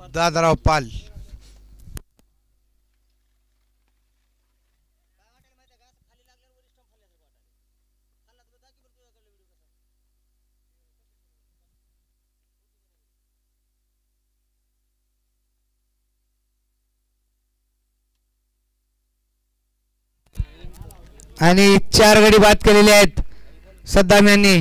दादाराव पाल. आणि 4 गडी बाद केलेले आहेत सद्दाम यांनी.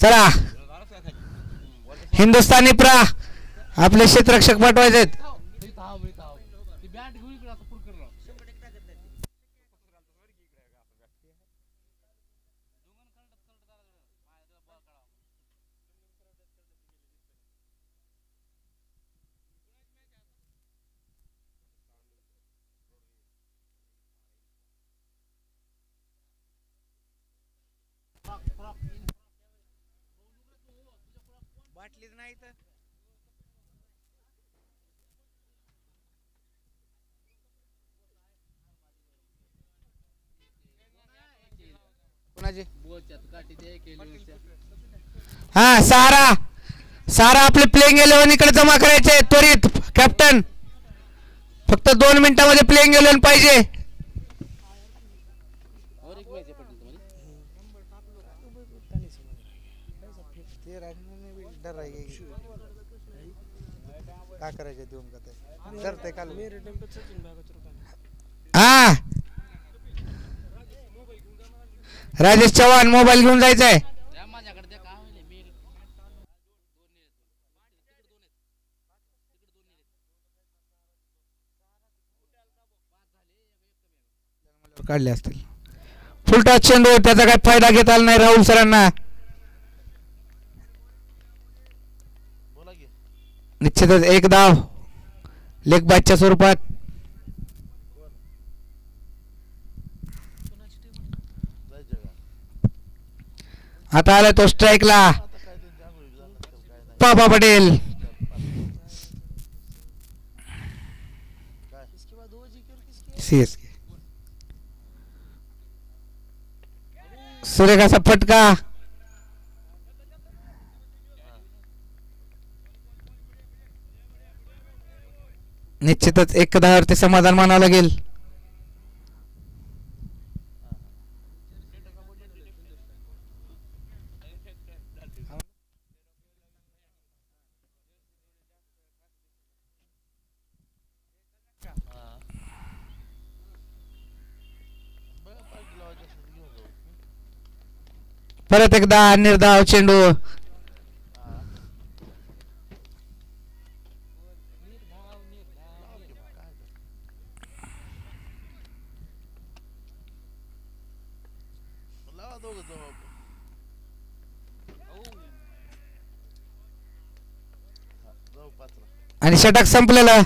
चला हिंदुस्थानी आपले क्षेत्ररक्षक पाठवायचे आहेत. बाटलीच नाही तर कोणाची. हा सारा आपले प्लेइंग 11 इकडे जमा करायचे त्वरित. कॅप्टन फक्त 2 मिनिटांमध्ये प्लेइंग 11 पाहिजे. काय करायचे देऊन का ते धरते काल. हा राजेश चव्हाण मोबाईल घेऊन जायचंय. काढले असतील. फुलटॉस चेंडू त्याचा काही फायदा घेता आला नाही राहुल सरांना. निश्चितच 1 धाव लेगबाजच्या स्वरूपात. आता आला तो स्ट्राईकला पापा पटेल. सीएसके सुरेखाचा फटका. निश्चितच 1 धावावरती समाधान मानावं लागेल. परत एकदा निर्धाव चेंडू. आणि षटक संपलेलं.